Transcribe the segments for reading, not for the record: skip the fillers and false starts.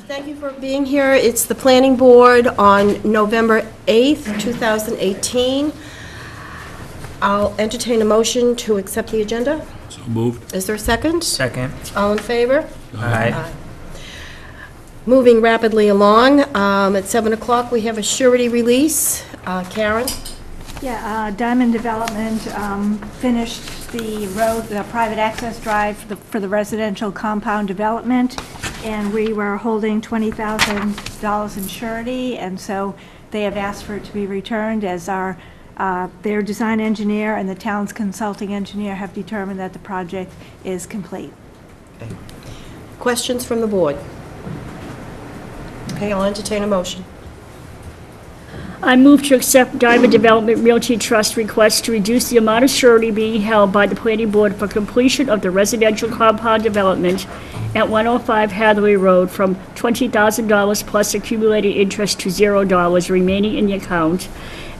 Thank you for being here. It's the Planning Board on November 8th, 2018. I'll entertain a motion to accept the agenda. So moved. Is there a second? Second. All in favor? Aye. Moving rapidly along, at 7 o'clock, we have a surety release. Karen? Yeah, Diamond Development finished the road, the private access drive for the residential compound development, and we were holding $20,000 in surety, and so they have asked for it to be returned as their design engineer and the town's consulting engineer have determined that the project is complete. Okay. Questions from the board? Okay, I'll entertain a motion. I move to accept Diamond Development Realty Trust request to reduce the amount of surety being held by the planning board for completion of the residential compound development at 105 Hathaway Road from $20,000 plus accumulated interest to $0 remaining in the account,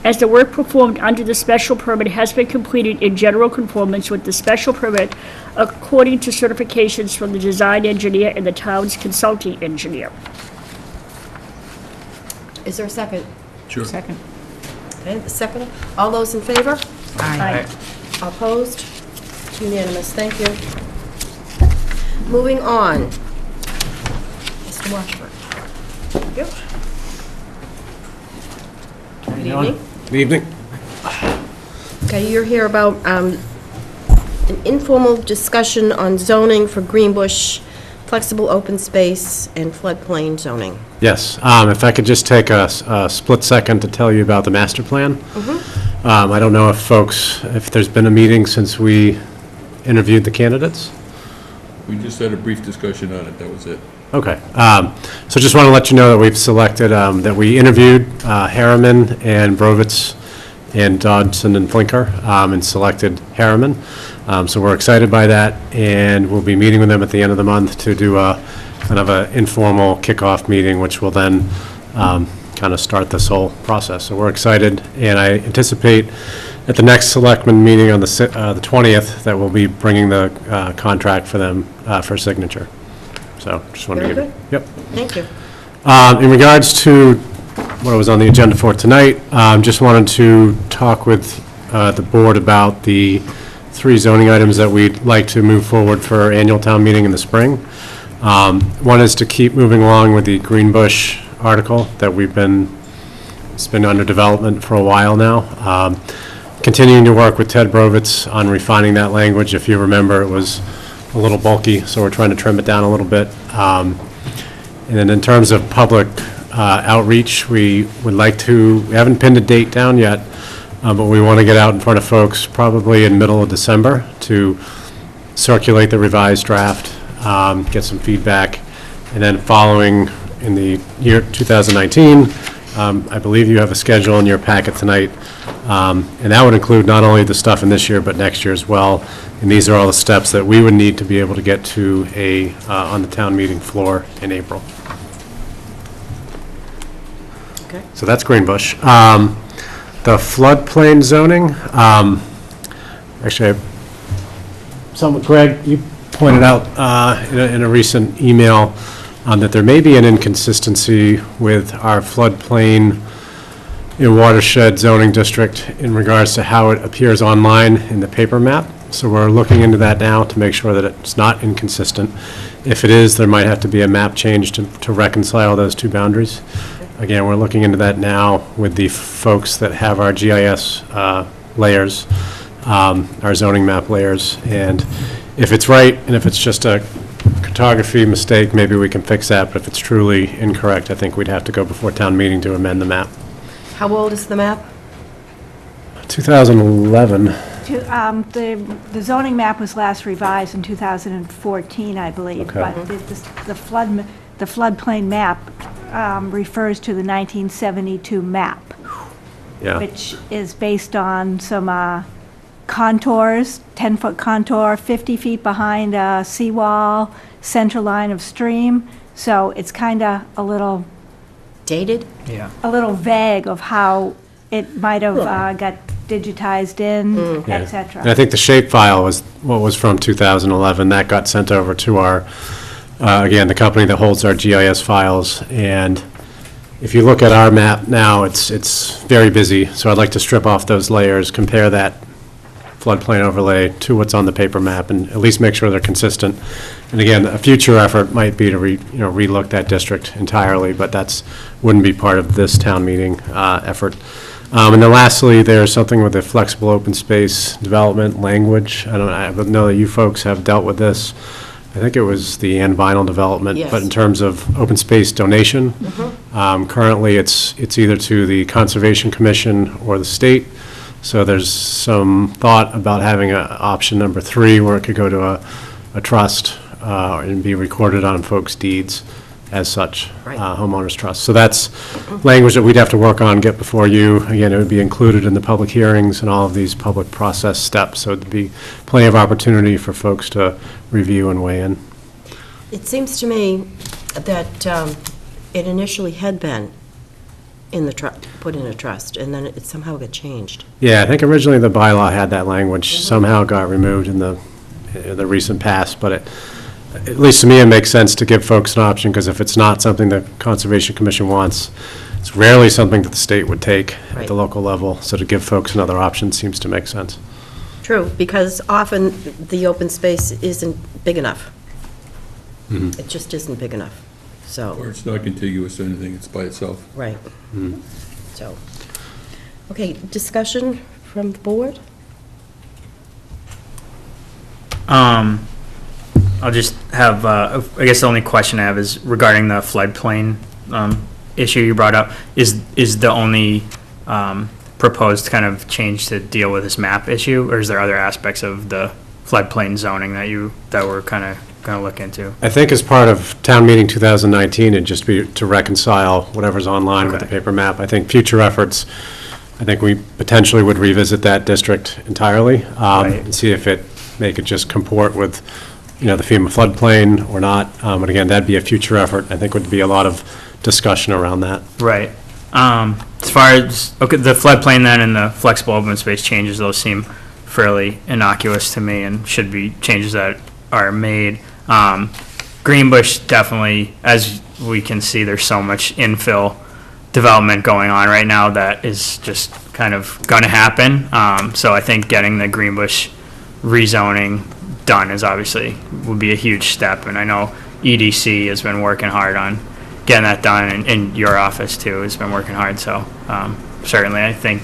as the work performed under the special permit has been completed in general conformance with the special permit according to certifications from the design engineer and the town's consulting engineer. Is there a second? Sure. Second. Okay, the second. All those in favor? Aye. Opposed? Unanimous. Thank you. Moving on. Mr. Washburn. Thank you. Good evening. Good evening. Okay, you're here about an informal discussion on zoning for Greenbush, flexible open space, and floodplain zoning. Yes, if I could just take a split second to tell you about the master plan. I don't know if there's been a meeting since we interviewed the candidates. We just had a brief discussion on it, that was it. Okay, so just want to let you know that we've selected, that we interviewed Harriman and Brovitz and Dodson and Flinker, and selected Harriman. So we're excited by that, and we'll be meeting with them at the end of the month to do a kind of an informal kickoff meeting, which will then kind of start this whole process. So we're excited, and I anticipate at the next selectmen meeting on the 20th that we'll be bringing the contract for them for signature. So just wanted to give you. Yep. Thank you. In regards to what was on the agenda for tonight, just wanted to talk with the board about the 3 zoning items that we'd like to move forward for our annual town meeting in the spring. One is to keep moving along with the Greenbush article that it's been under development for a while now. Continuing to work with Ted Brovitz on refining that language. If you remember, it was a little bulky, so we're trying to trim it down a little bit. And then in terms of public outreach, we haven't pinned a date down yet, but we want to get out in front of folks probably in middle of December to circulate the revised draft, get some feedback, and then following in the year 2019, I believe you have a schedule in your packet tonight, and that would include not only the stuff in this year, but next year as well. And these are all the steps that we would need to be able to get to on the town meeting floor in April. Okay. So that's Greenbush. The floodplain zoning, actually, Greg, you pointed out in a recent email that there may be an inconsistency with our floodplain watershed zoning district in regards to how it appears online in the paper map. So we're looking into that now to make sure that it's not inconsistent. If it is, there might have to be a map change to reconcile those 2 boundaries. Again, we're looking into that now with the folks that have our GIS layers, our zoning map layers, and if it's right, and if it's just a cartography mistake, maybe we can fix that, but if it's truly incorrect, I think we'd have to go before town meeting to amend the map. How old is the map? 2011. The zoning map was last revised in 2014, I believe. Okay. But the floodplain map refers to the 1972 map, Yeah. which is based on some contours, 10-foot contour, 50 feet behind a seawall, center line of stream. So it's kind of a little Dated? Yeah. vague of how it might have got digitized in, Yeah. et cetera. And I think the shape file was what was from 2011. That got sent over to our again, the company that holds our GIS files. And if you look at our map now, it's very busy. So I'd like to strip off those layers, compare that floodplain overlay to what's on the paper map, and at least make sure they're consistent. And again, a future effort might be to relook that district entirely, but wouldn't be part of this town meeting effort. And then lastly, there's something with the flexible open space development language. I know that you folks have dealt with this. I think it was the Ann Vinyl development. Yes. But in terms of open space donation, currently it's either to the Conservation Commission or the state. So there's some thought about having an option number 3 where it could go to a trust and be recorded on folks' deeds as such, Right. homeowners trust. So that's language that we'd have to work on, get before you. Again, it would be included in the public hearings and all of these public process steps. So it'd be plenty of opportunity for folks to review and weigh in. It seems to me that it initially had been put in a trust, and then it somehow got changed. Yeah, I think originally the bylaw had that language, somehow got removed in the recent past, but at least to me, it makes sense to give folks an option, because if it's not something the Conservation Commission wants, it's rarely something that the state would take at Right. the local level, so to give folks another option seems to make sense. True, because often the open space isn't big enough. It just isn't big enough, Or so, it's not contiguous or anything, it's by itself. right. So, okay, discussion from the board? I'll just have, I guess the only question I have is regarding the floodplain issue you brought up. Is the only proposed kind of change to deal with this map issue, or is there other aspects of the floodplain zoning that we're kind of going to look into? I think as part of town meeting 2019, it'd just be to reconcile whatever's online with the Okay. paper map. I think future efforts, I think we potentially would revisit that district entirely, Right. and see if they could just comport with, the FEMA floodplain or not. But again, that'd be a future effort. I think would be a lot of discussion around that. Right. As far as, okay, the floodplain then and the flexible open space changes, those seem fairly innocuous to me and should be changes that are made. Greenbush definitely, as we can see, there's so much infill development going on right now that is just kind of going to happen. So I think getting the Greenbush rezoning done is obviously, would be a huge step. And I know EDC has been working hard on getting that done, and your office too has been working hard. So certainly I think,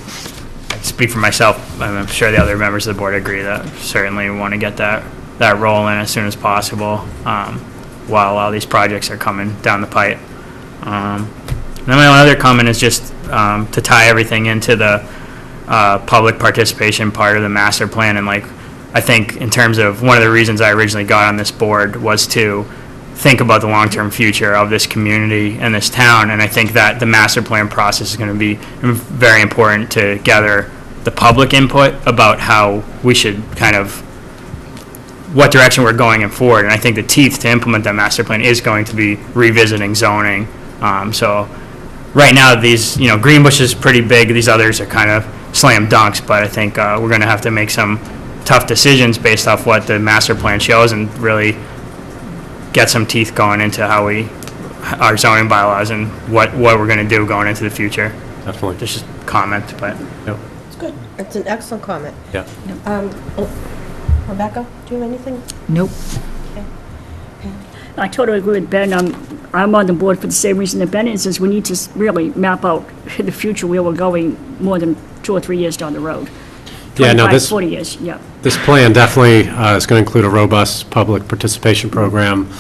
I speak for myself, I'm sure the other members of the board agree that certainly we want to get that rolling as soon as possible while all these projects are coming down the pipe. And then my other comment is just to tie everything into the public participation part of the master plan. And I think in terms of one of the reasons I originally got on this board was to think about the long-term future of this community and this town. And I think that the master plan process is going to be very important to gather the public input about how we should kind of, what direction we're going forward. And I think the teeth to implement that master plan is going to be revisiting zoning. So right now, these, Greenbush is pretty big. These others are kind of slam dunks, but I think we're going to have to make some tough decisions based off what the master plan shows and really get some teeth going into how our zoning bylaws and what we're going to do going into the future. Definitely. Just a comment, but. Yep. It's good. It's an excellent comment. Yeah. Rebecca, do you have anything? Nope. I totally agree with Ben. I'm on the board for the same reason that Ben is we need to really map out the future where we're going more than 2 or 3 years down the road. Yeah, no, 25, 40 years, yeah. This plan definitely is going to include a robust public participation program,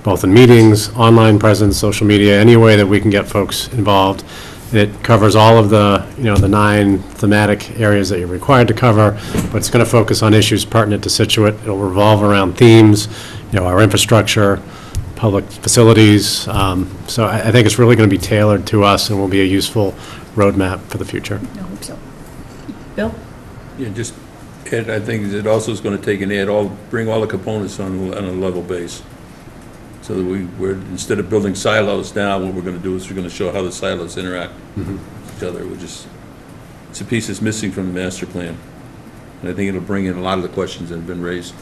both in meetings, online presence, social media, any way that we can get folks involved. It covers all of the, the 9 thematic areas that you're required to cover, but it's going to focus on issues pertinent to Scituate. It'll revolve around themes, our infrastructure, public facilities. So I think it's really going to be tailored to us and will be a useful roadmap for the future. I hope so. Bill? Yeah, just, Ed, I think it also is going to take bring all the components on a level base. So that we're, instead of building silos now, what we're going to do is we're going to show how the silos interact with each other. It's a piece that's missing from the master plan. And I think it'll bring in a lot of the questions that have been raised,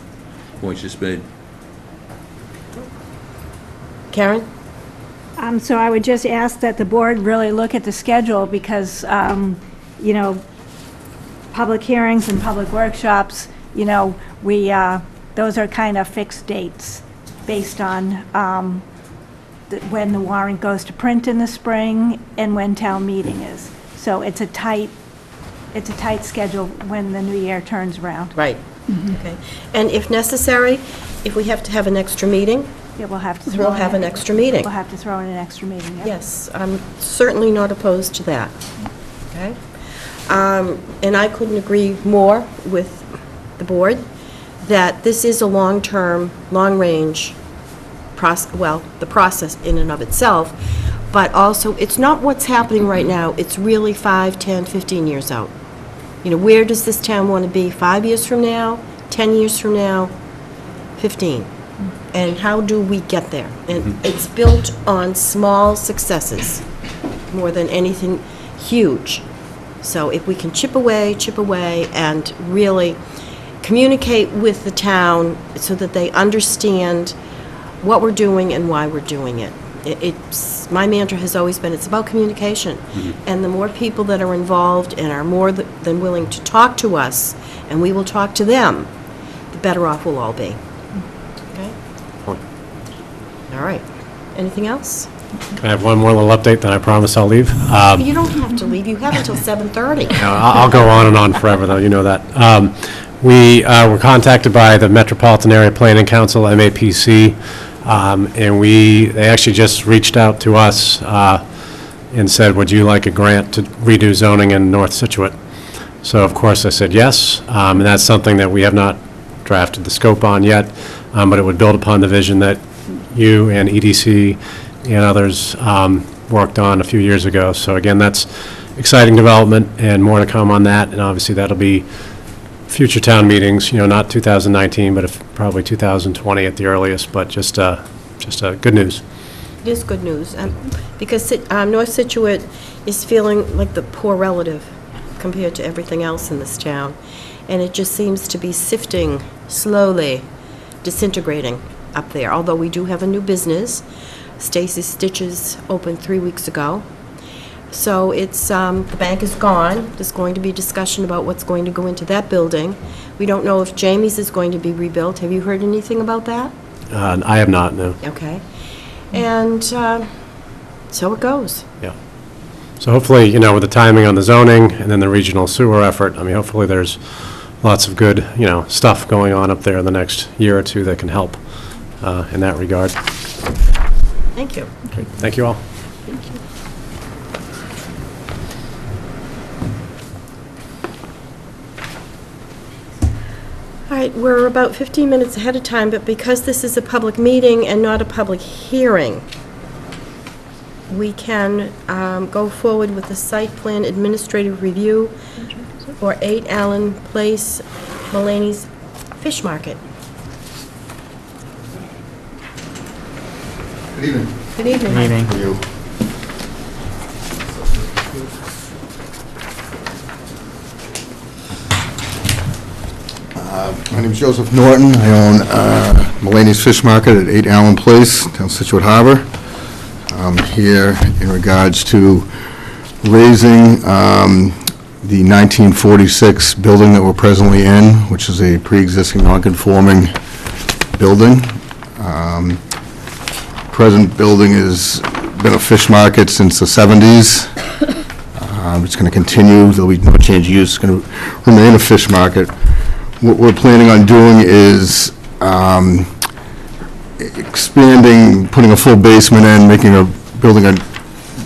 points just made. Karen? So I would just ask that the board really look at the schedule because, you know, public hearings and public workshops, you know, those are kind of fixed dates based on when the warrant goes to print in the spring and when town meeting is. So it's a tight schedule when the new year turns around. Right. Okay. And if necessary, if we have to have an extra meeting, Yeah, we'll have to throw we'll have an extra meeting. We'll have to throw in an extra meeting, yeah. Yes, I'm certainly not opposed to that. Okay? And I couldn't agree more with the board that this is a long-term, long-range the process in and of itself, but also, it's not what's happening right now, it's really 5, 10, 15 years out. You know, where does this town want to be 5 years from now, 10 years from now, 15? And how do we get there? And it's built on small successes more than anything huge. So if we can chip away, and really communicate with the town so that they understand what we're doing and why we're doing it. My mantra has always been, it's about communication. And the more people that are involved and are more than willing to talk to us, and we will talk to them, the better off we'll all be. Okay? All right. Anything else? Can I have one more little update, then I promise I'll leave? You don't have to leave. You have until 7:30. No, I'll go on and on forever, though, you know that. We were contacted by the Metropolitan Area Planning Council, MAPC, and they actually just reached out to us and said, would you like a grant to redo zoning in North Scituate? So, of course, I said yes, and that's something that we have not drafted the scope on yet, but it would build upon the vision that you and EDC and others worked on a few years ago. So again, that's exciting development and more to come on that, and obviously that'll be future town meetings, you know, not 2019, but probably 2020 at the earliest, but just good news. It is good news, because North Scituate is feeling like the poor relative compared to everything else in this town, and it just seems to be sifting slowly, disintegrating up there, although we do have a new business. Stacy's Stitches opened 3 weeks ago. So it's, the bank is gone. There's going to be discussion about what's going to go into that building. We don't know if Jamie's is going to be rebuilt. Have you heard anything about that? I have not, no. Okay. And so it goes. Yeah. So hopefully, you know, with the timing on the zoning and then the regional sewer effort, I mean, hopefully there's lots of good, you know, stuff going on up there in the next year or two that can help in that regard. Thank you. Great. Thank you all. Thank you. All right, we're about 15 minutes ahead of time, but because this is a public meeting and not a public hearing, we can go forward with the site plan administrative review for 8 Allen Place, Mulaney's Fish Market. Good evening. Good evening. Good evening. How are you? My name's Joseph Norton. I own Mulaney's Fish Market at 8 Allen Place, down Scituate Harbor. I'm here in regards to raising the 1946 building that we're presently in, which is a pre-existing non-conforming building. Present building has been a fish market since the 70s. It's going to continue. There'll be no change of use. It's going to remain a fish market. What we're planning on doing is expanding, putting a full basement in, building a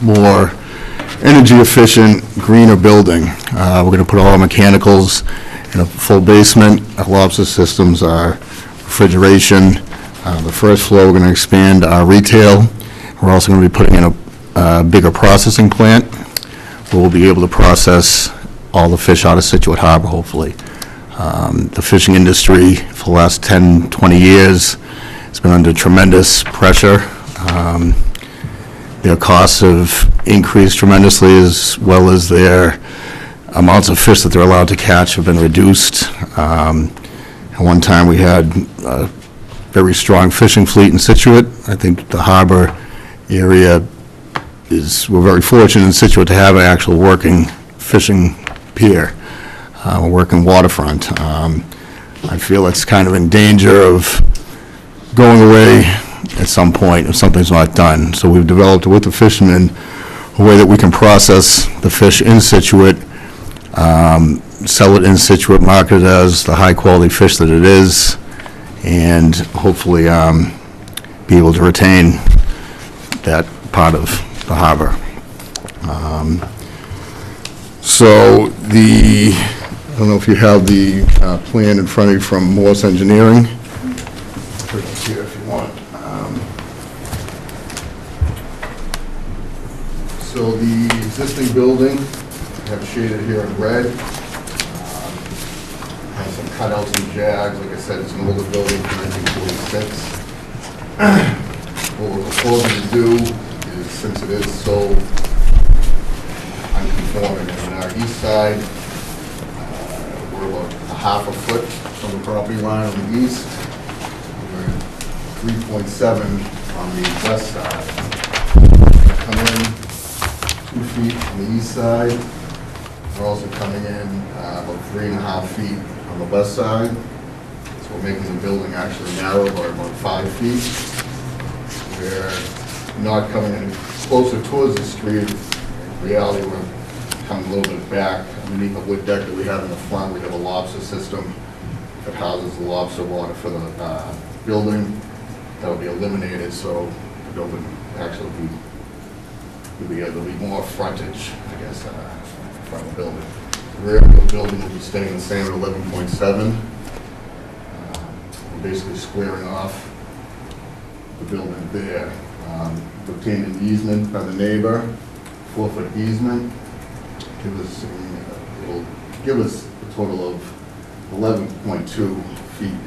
more energy efficient, greener building. We're going to put all our mechanicals in a full basement, our lobster systems, our refrigeration. The first floor, we're going to expand our retail. We're also going to be putting in a bigger processing plant where we'll be able to process all the fish out of Scituate Harbor, hopefully. The fishing industry for the last 10, 20 years has been under tremendous pressure. Their costs have increased tremendously, as well as their amounts of fish that they're allowed to catch have been reduced. At one time, we had very strong fishing fleet in Scituate. I think the harbor area we're very fortunate in Scituate to have an actual working fishing pier, a working waterfront. I feel it's kind of in danger of going away at some point if something's not done. So we've developed with the fishermen a way that we can process the fish in Scituate, sell it in Scituate, market it as the high-quality fish that it is, and hopefully be able to retain that part of the harbor. So I don't know if you have the plan in front of you from Morse Engineering. Put it here if you want. So the existing building, I have shaded here in red. Has some cutouts and jags. Like I said, it's an older building from 1946. What we're proposing to do is, since it is so unconforming, on our east side, we're about a half a foot from the property line on the east. We're at 3.7 on the west side. Come in 2 feet on the east side. We're also coming in about 3.5 feet on the west side. So we're making the building actually narrow by about 5 feet. We're not coming any closer towards the street. In reality, we're coming a little bit back. Underneath the wood deck that we have in the front, we have a lobster system that houses the lobster water for the building. That will be eliminated, so the building actually there'll be more frontage, I guess, from the building. The rear of the building will be staying the same at 11.7. We're basically squaring off the building there. Obtained an easement by the neighbor, 4-foot easement. It'll give us a total of 11.2 feet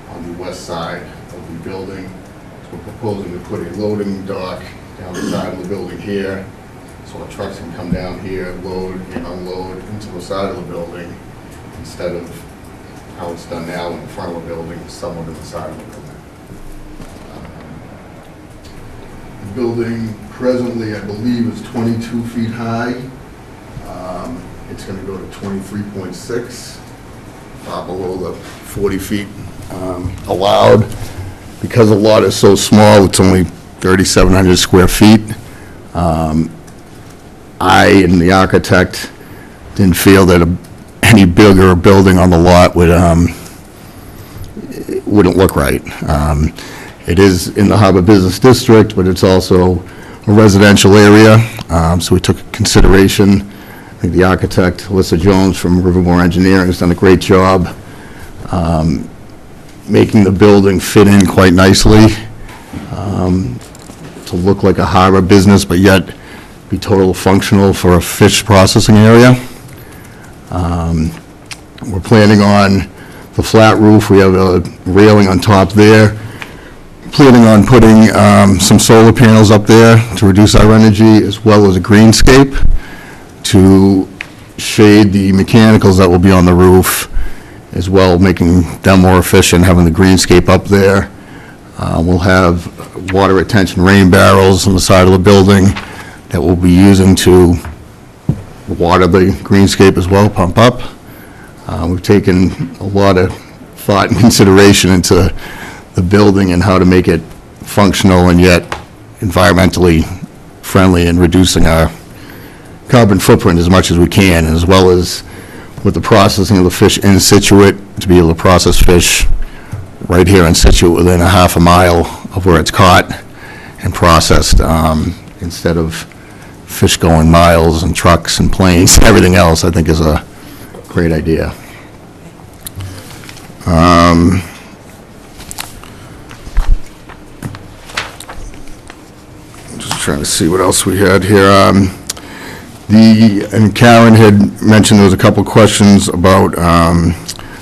on the west side of the building. So we're proposing to put a loading dock down the side of the building here, so our trucks can come down here, load and unload into the side of the building, instead of how it's done now in the front of the building, somewhat in the side of the building. The building presently, I believe, is 22 feet high. It's going to go to 23.6, far below the 40 feet allowed. Because the lot is so small, it's only 3,700 square feet. I and the architect didn't feel that any bigger building on the lot wouldn't look right. It is in the Harbor Business District, but it's also a residential area, so we took consideration. I think the architect, Alyssa Jones from Rivermore Engineering, has done a great job making the building fit in quite nicely to look like a harbor business, but yet be totally functional for a fish processing area. We're planning on the flat roof. We have a railing on top there. Planning on putting some solar panels up there to reduce our energy, as well as a greenscape to shade the mechanicals that will be on the roof, as well, making them more efficient, having the greenscape up there. We'll have water retention rain barrels on the side of the building that we'll be using to water the greenscape as well, pump up. We've taken a lot of thought and consideration into the building and how to make it functional and yet environmentally friendly, and reducing our carbon footprint as much as we can, as well as with the processing of the fish in Scituate, to be able to process fish right here in Scituate within a half a mile of where it's caught and processed, instead of fish going miles and trucks and planes and everything else, I think is a great idea. Just trying to see what else we had here. And Karen had mentioned there was a couple questions about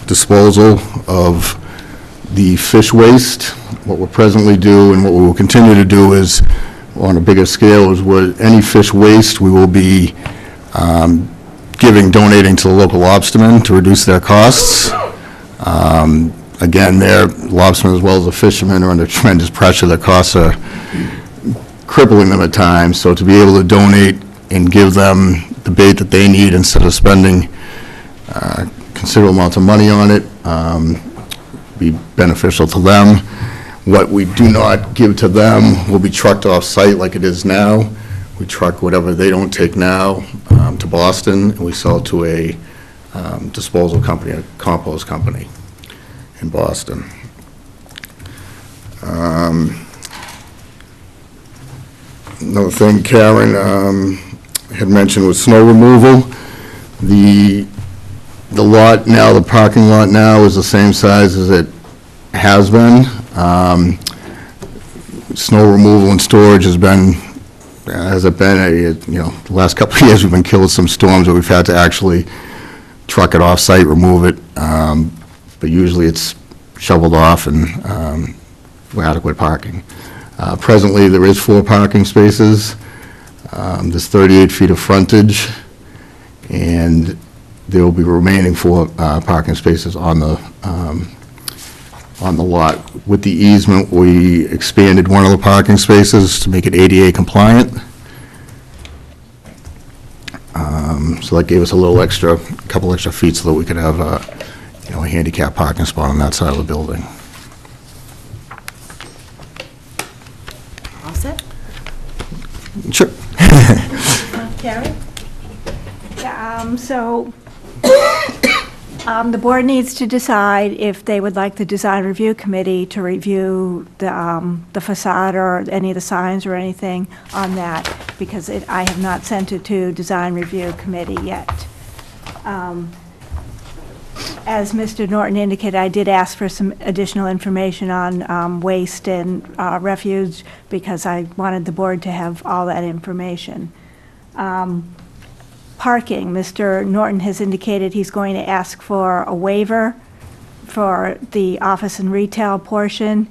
disposal of the fish waste. What we'll presently do and what we will continue to do is, on a bigger scale, is what any fish waste we will be donating to the local lobstermen to reduce their costs. again, they're, lobstermen as well as the fishermen are under tremendous pressure. The costs are crippling them at times, so to be able to donate and give them the bait that they need instead of spending considerable amounts of money on it, be beneficial to them. What we do not give to them will be trucked off-site like it is now. We truck whatever they don't take now to Boston, and we sell it to a disposal company, a compost company in Boston. Another thing Karen had mentioned was snow removal. The lot now, the parking lot now is the same size as it has been. Snow removal and storage has been, the last couple of years we've been killed with some storms where we've had to actually truck it off-site, remove it, but usually it's shoveled off and for adequate parking. Presently, there is 4 parking spaces. There's 38 feet of frontage, and there will be remaining 4 parking spaces on the lot. With the easement, we expanded one of the parking spaces to make it ADA compliant. So that gave us a couple extra feet so that we could have a handicap parking spot on that side of the building. All set? Sure. Karen? Yeah, so the board needs to decide if they would like the design review committee to review the facade or any of the signs or anything on that, because I have not sent it to design review committee yet. As Mr. Norton indicated, I did ask for some additional information on waste and refuse, because I wanted the board to have all that information. Parking, Mr. Norton has indicated he's going to ask for a waiver for the office and retail portion,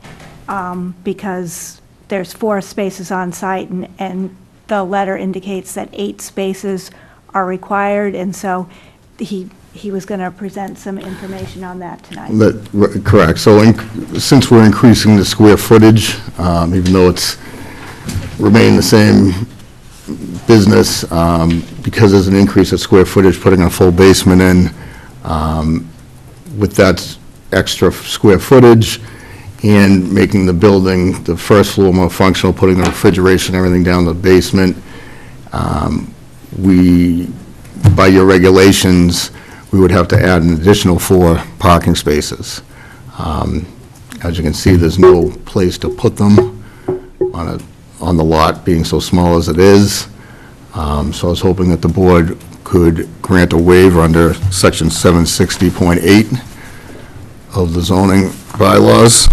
because there's 4 spaces on site, and the letter indicates that 8 spaces are required, and so he was going to present some information on that tonight. Correct. So since we're increasing the square footage, even though it's remained the same business, because there's an increase of square footage, putting a full basement in, with that extra square footage and making the building, the first floor more functional, putting the refrigeration, everything down the basement, by your regulations, we would have to add an additional 4 parking spaces. As you can see, there's no place to put them on the lot being so small as it is. So I was hoping that the board could grant a waiver under section 760.8 of the zoning bylaws.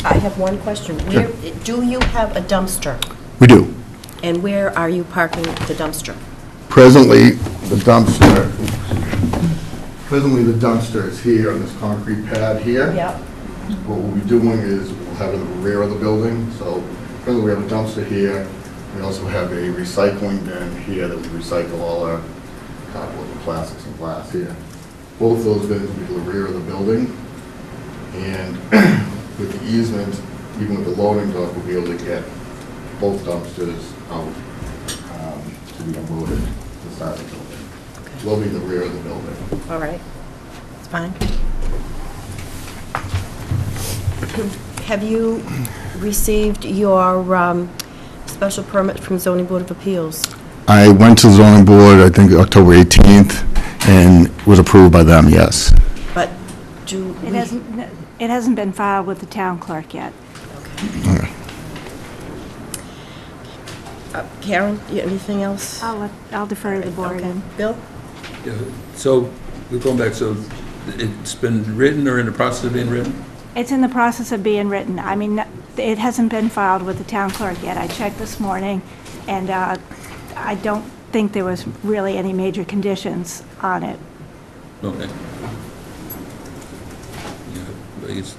I have one question. Sure. Do you have a dumpster? We do. And where are you parking the dumpster? Presently, the dumpster is here on this concrete pad here. Yep. What we'll be doing is we'll have it in the rear of the building. So presently we have a dumpster here. We also have a recycling bin here that we recycle all our cardboard and plastics and glass here. Both those bins will be to the rear of the building. And with the easement, even with the loading dock, we'll be able to get both dumpsters out to be unloaded to the side of the building. Okay. We'll be in the rear of the building. All right. It's fine. Have you received your special permit from Zoning Board of Appeals? I went to the zoning board, I think October 18th, and was approved by them, yes. But It hasn't been filed with the town clerk yet. Okay. Karen, anything else? I'll defer to the board. Okay. Bill? Yeah, so, we're going back, so it's been written or in the process of being written? It's in the process of being written. I mean, it hasn't been filed with the town clerk yet. I checked this morning, and I don't think there was really any major conditions on it. Okay. Yeah, I guess.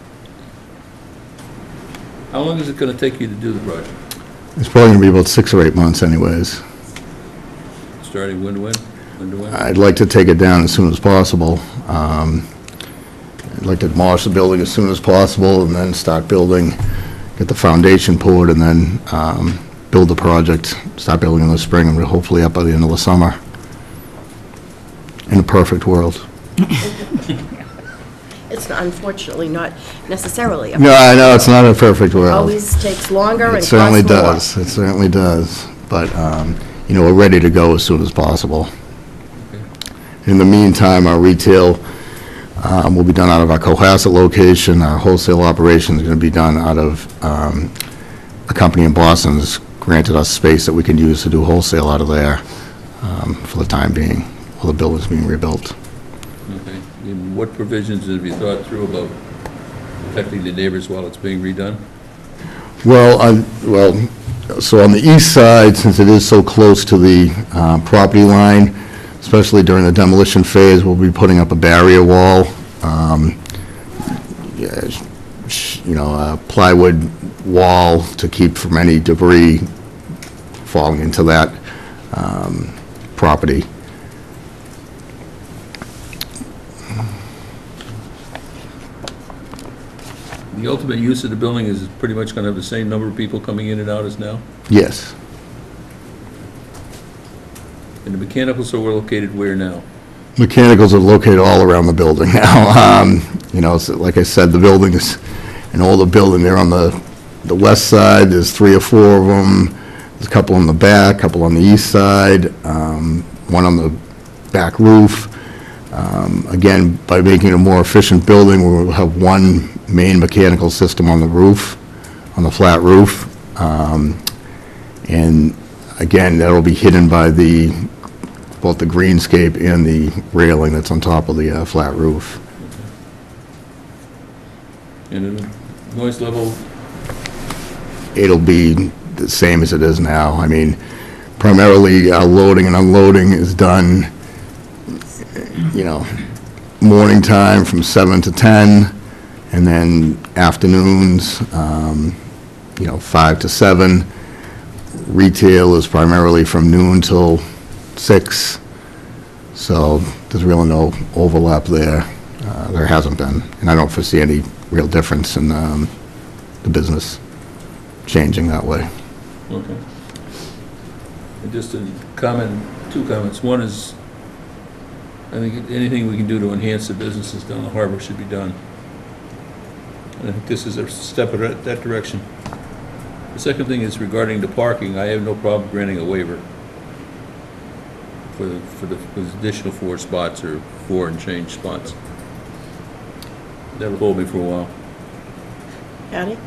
How long is it going to take you to do the project? It's probably going to be about 6 or 8 months anyways. starting when? When to when? I'd like to take it down as soon as possible. I'd like to demolish the building as soon as possible and then start building, get the foundation poured, and then build the project, start building in the spring, and we're hopefully up by the end of the summer. In a perfect world. It's unfortunately not necessarily. No, I know, it's not a perfect world. Always takes longer and It costs certainly more. does, it certainly does. But, we're ready to go as soon as possible. In the meantime, our retail will be done out of our Cohasset location. Our wholesale operation is going to be done out of a company in Boston that's granted us space that we can use to do wholesale out of there for the time being, while the building's being rebuilt. Okay. And what provisions have you thought through about affecting the neighbors while it's being redone? So on the east side, since it is so close to the property line, especially during the demolition phase, we'll be putting up a barrier wall, a plywood wall to keep from any debris falling into that property. The ultimate use of the building is pretty much going to have the same number of people coming in and out as now? Yes. And the mechanicals are located where now? Mechanicals are located all around the building now. So like I said, the building is an older building. They're on the west side. There's 3 or 4 of them. There's a couple on the back, a couple on the east side, one on the back roof. Again, by making it a more efficient building, we'll have one main mechanical system on the roof, on the flat roof. And again, that'll be hidden by both the greenscape and the railing that's on top of the flat roof. And the noise level, It'll be the same as it is now. I mean, primarily loading and unloading is done, morning time from 7 to 10, and then afternoons, 5 to 7. Retail is primarily from noon till 6, so there's really no overlap there. There hasn't been, and I don't foresee any real difference in the business changing that way. okay. And just a comment, 2 comments. One is, I think anything we can do to enhance the businesses down the harbor should be done. And I think this is a step in that direction. The second thing is regarding the parking. I have no problem granting a waiver for the additional 4 spots or 4 and change spots. That'll hold me for a while. Patty?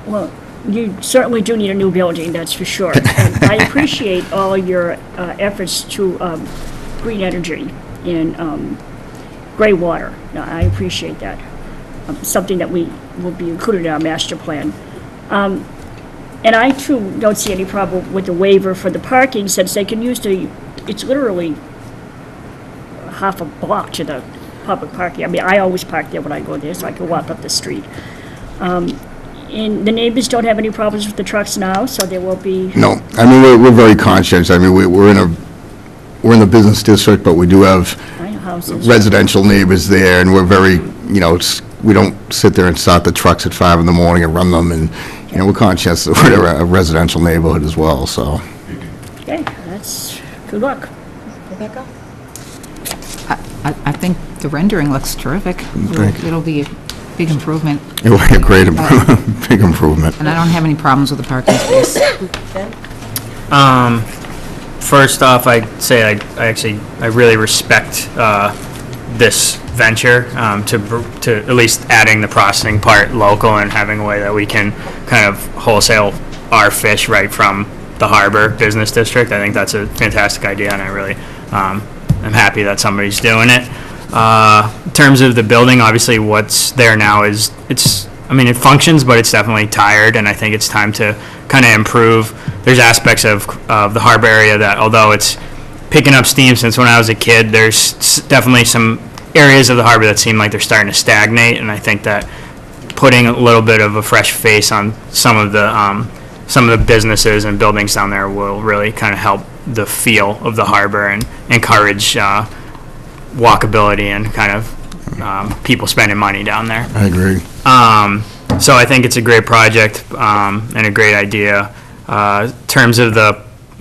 Well, you certainly do need a new building, that's for sure. And I appreciate all your efforts to green energy and gray water. Now, I appreciate that. Something that we will be included in our master plan. And I too don't see any problem with the waiver for the parking, since they can use it's literally half a block to the public parking. I mean, I always park there when I go there, so I can walk up the street. And the neighbors don't have any problems with the trucks now, so there will be... No, I mean, we're very conscious. I mean, we're in the business district, but we do have houses. residential neighbors there, and we're very, we don't sit there and start the trucks at 5 in the morning and run them, and, we're conscious that we're a residential neighborhood as well, so. Okay, that's, good luck. Rebecca? I think the rendering looks terrific. Thank you. It'll be a big improvement, It will be a great, big improvement. and I don't have any problems with the parking space. Ben? First off, I'd say I really respect this venture to at least adding the processing part local and having a way that we can kind of wholesale our fish right from the harbor business district. I think that's a fantastic idea, and I really I'm happy that somebody's doing it. In terms of the building, obviously what's there now it functions, but it's definitely tired, and I think it's time to kind of improve. There's aspects of the harbor area that, although it's picking up steam since when I was a kid, there's definitely some areas of the harbor that seem like they're starting to stagnate, and I think that putting a little bit of a fresh face on some of the businesses and buildings down there will really kind of help the feel of the harbor and encourage walkability and kind of people spending money down there. I agree. So I think it's a great project and a great idea. In terms of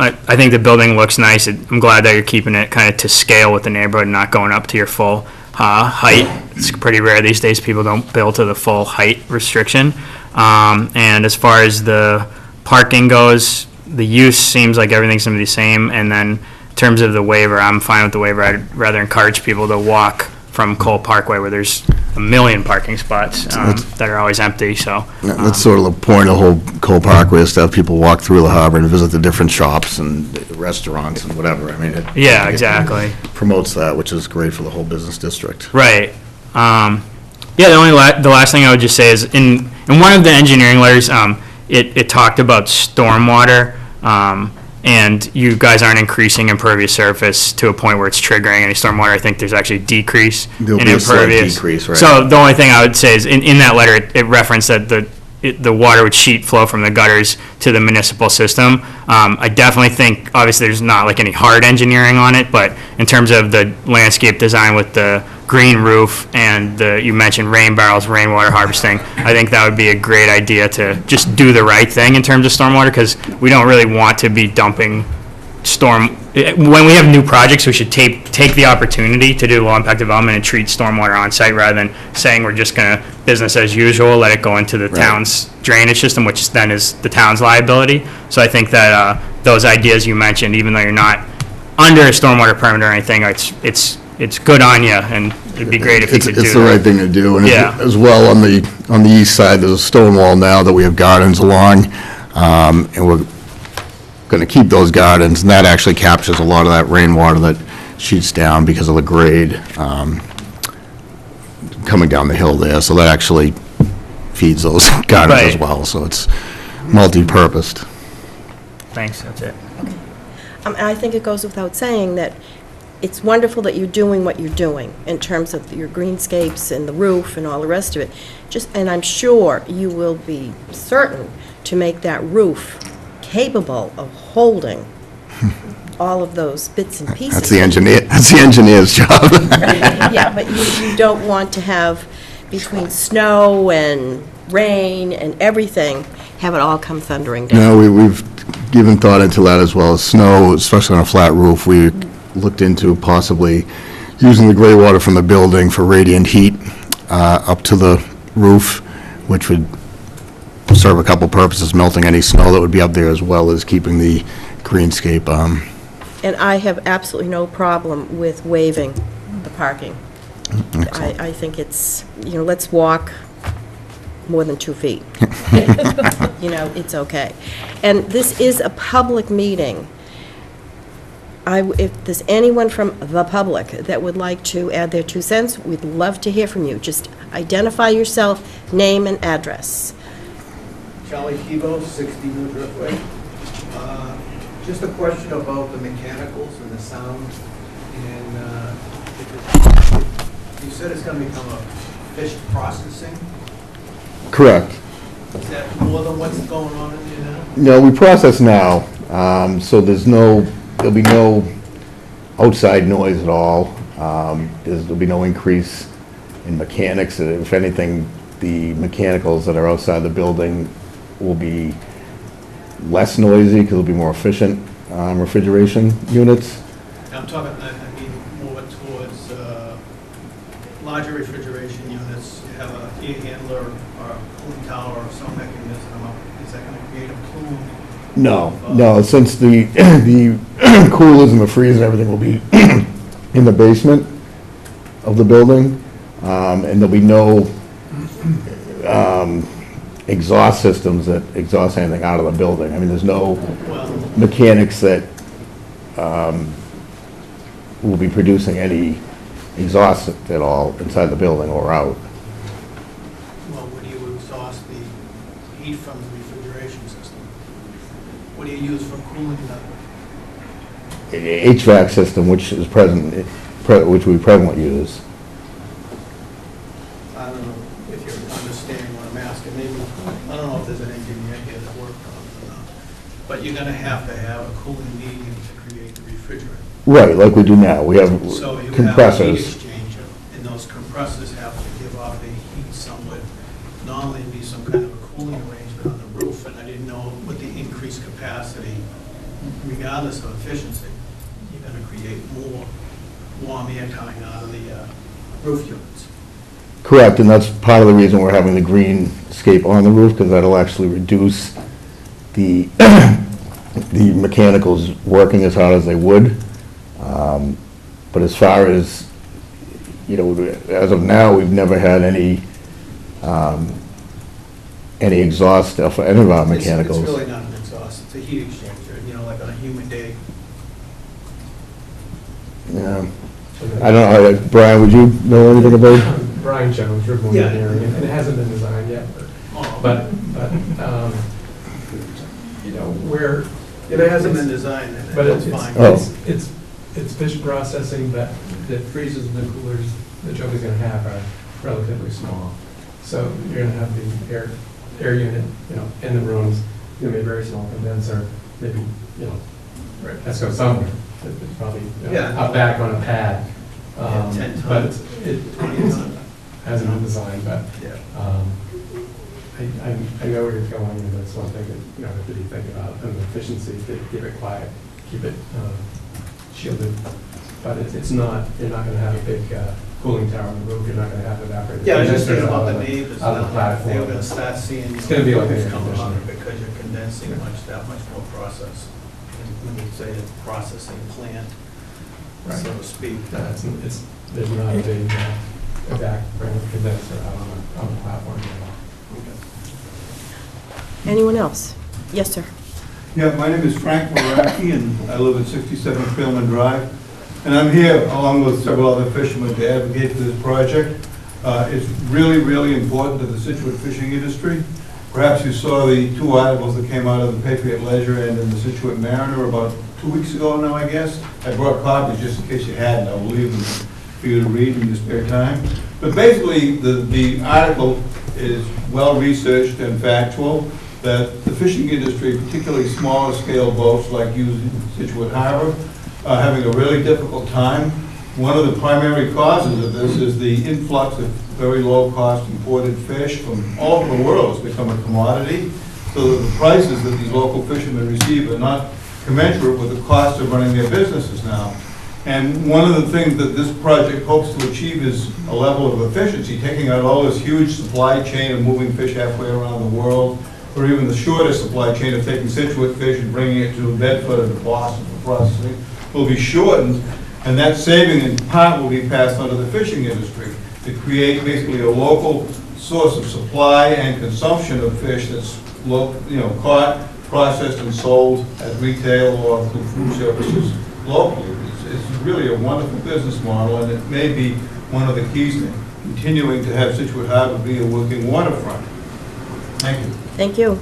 I think the building looks nice. I'm glad that you're keeping it kind of to scale with the neighborhood and not going up to your full height. It's pretty rare these days. People don't build to the full height restriction. And as far as the parking goes, the use seems like everything's going to be the same. And then in terms of the waiver, I'm fine with the waiver. I'd rather encourage people to walk from Cole Parkway where there's a million parking spots that are always empty, so. That's sort of the point of the whole Cole Parkway, is to have people walk through the harbor and visit the different shops and restaurants and whatever. I mean, Yeah, exactly. promotes that, which is great for the whole business district. Right. Yeah, the last thing I would just say is in one of the engineering letters, it talked about stormwater, and you guys aren't increasing impervious surface to a point where it's triggering any stormwater. I think there's actually a decrease There'll in be a slight impervious. decrease, right. So the only thing I would say is in that letter, it referenced that the water would sheet flow from the gutters to the municipal system. I definitely think, obviously, there's not like any hard engineering on it, but in terms of the landscape design with the green roof and you mentioned rain barrels, rainwater harvesting, I think that would be a great idea to just do the right thing in terms of stormwater, because we don't really want to be dumping when we have new projects, we should take the opportunity to do low-impact development and treat stormwater on-site rather than saying we're just going to business as usual, let it go into the town's drainage system, which then is the town's liability. So I think that those ideas you mentioned, even though you're not under a stormwater permit or anything, it's good on you, and it'd be great if you could do that. It's the right thing to do. And Yeah. as well, on the east side, there's a stone wall now that we have gardens along, and we're going to keep those gardens, and that actually captures a lot of that rainwater that sheets down because of the grade coming down the hill there. So that actually feeds those gardens as Right. well. So it's multi-purposed. Thanks, that's it. And I think it goes without saying that it's wonderful that you're doing what you're doing in terms of your greenscapes and the roof and all the rest of it. And I'm sure you will be certain to make that roof capable of holding all of those bits and pieces. That's the engineer's job. Yeah, but you don't want to have, between snow and rain and everything, have it all come thundering down. No, we've given thought into that as well as snow, especially on a flat roof. We looked into possibly using the gray water from the building for radiant heat up to the roof, which would serve a couple purposes, melting any snow that would be up there, as well as keeping the greenscape. And I have absolutely no problem with waiving the parking. I think it's, let's walk more than 2 feet. It's okay. And this is a public meeting. If there's anyone from the public that would like to add their 2 cents, we'd love to hear from you. Just identify yourself, name and address. Charlie Kivo, 60 New Driftway. Just a question about the mechanicals and the sound. And you said it's going to become a fish processing. Correct. Is that more than what's going on in there now? No, we process now, so there'll be no outside noise at all. There'll be no increase in mechanics. If anything, the mechanicals that are outside the building will be less noisy because it'll be more efficient refrigeration units. I'm talking, I mean, more towards larger refrigeration units. You have a air handler or a cooling tower or some mechanism. Is that going to create a plume? No, since the coolers and the freezers and everything will be in the basement of the building, and there'll be no exhaust systems that exhaust anything out of the building. I mean, there's no mechanics that will be producing any exhaust at all inside the building or out. Well, where do you exhaust the heat from the refrigeration system? What do you use for cooling the? HVAC system, which is which we presently use. I don't know if you're understanding what I'm asking. Maybe, I don't know if there's an engineer here that worked on it or not. but you're gonna have to have a cooling medium to create the refrigerant. Right, like we do now. We have So you have a heat compressors. exchanger, and those compressors have to give off the heat somewhat. Normally, it'd be some kind of a cooling arrangement on the roof, and I didn't know with the increased capacity, regardless of efficiency, you're gonna create more warm air coming out of the roof units. Correct, and that's part of the reason we're having the greenscape on the roof, because that'll actually reduce the, the mechanicals working as hard as they would. But as far as, you know, as of now, we've never had any exhaust stuff for any of our mechanicals. It's really not an exhaust, it's a heat exchanger, you know, like on a humid day. Yeah. I don't know, Brian, would you know anything about? Brian Jones, Rivermore Yeah. Engineering, and it hasn't been designed yet, but, you know, where, If it hasn't been designed, then but it's fine. it's fish processing that freezes and the coolers that Joey's gonna have are relatively small. So you're gonna have the air unit, you know, in the rooms, gonna be a very small condenser, maybe, you know, that's go somewhere. It's probably, you know, Yeah. up back on a pad. 10 But tons. it 20 tons. hasn't been designed, but Yeah. I know where it's going, and that's one thing that, you know, that you think about, and the efficiency, to keep it quiet, keep it shielded. But it's not, you're not gonna have a big cooling tower on the roof, you're not gonna have evaporative. Yeah, I was just thinking condensers about out the of neighbors, out of the now, platform. they were gonna start seeing. It's gonna be like bubbles air coming out of conditioning. it because you're condensing that much more process. And when you say a processing plant, Right. so to speak. There's not a big evaporative condenser out on the platform at all. Anyone else? Yes, sir. Yeah, my name is Frank Maraki, and I live at 67 Freeman Drive. And I'm here, along with several other fishermen, to advocate for this project. It's really, really important to the Scituate fishing industry. Perhaps you saw the two articles that came out of the Patriot Ledger and in the Scituate Mariner about 2 weeks ago now, I guess. I brought copies just in case you hadn't. I'll leave them for you to read in your spare time. But basically, the article is well-researched and factual, that the fishing industry, particularly smaller scale boats like using Scituate Harbor, are having a really difficult time. One of the primary causes of this is the influx of very low-cost imported fish from all over the world. It's become a commodity, so that the prices that these local fishermen receive are not commensurate with the cost of running their businesses now. And one of the things that this project hopes to achieve is a level of efficiency, taking out all this huge supply chain of moving fish halfway around the world, or even the shorter supply chain of taking Scituate fish and bringing it to Bedford or to Boston for processing, will be shortened, and that saving in part will be passed on to the fishing industry to create basically a local source of supply and consumption of fish that's caught, processed, and sold at retail or through food services locally. It's really a wonderful business model, and it may be one of the keys to continuing to have Scituate Harbor be a working waterfront. Thank you. Thank you.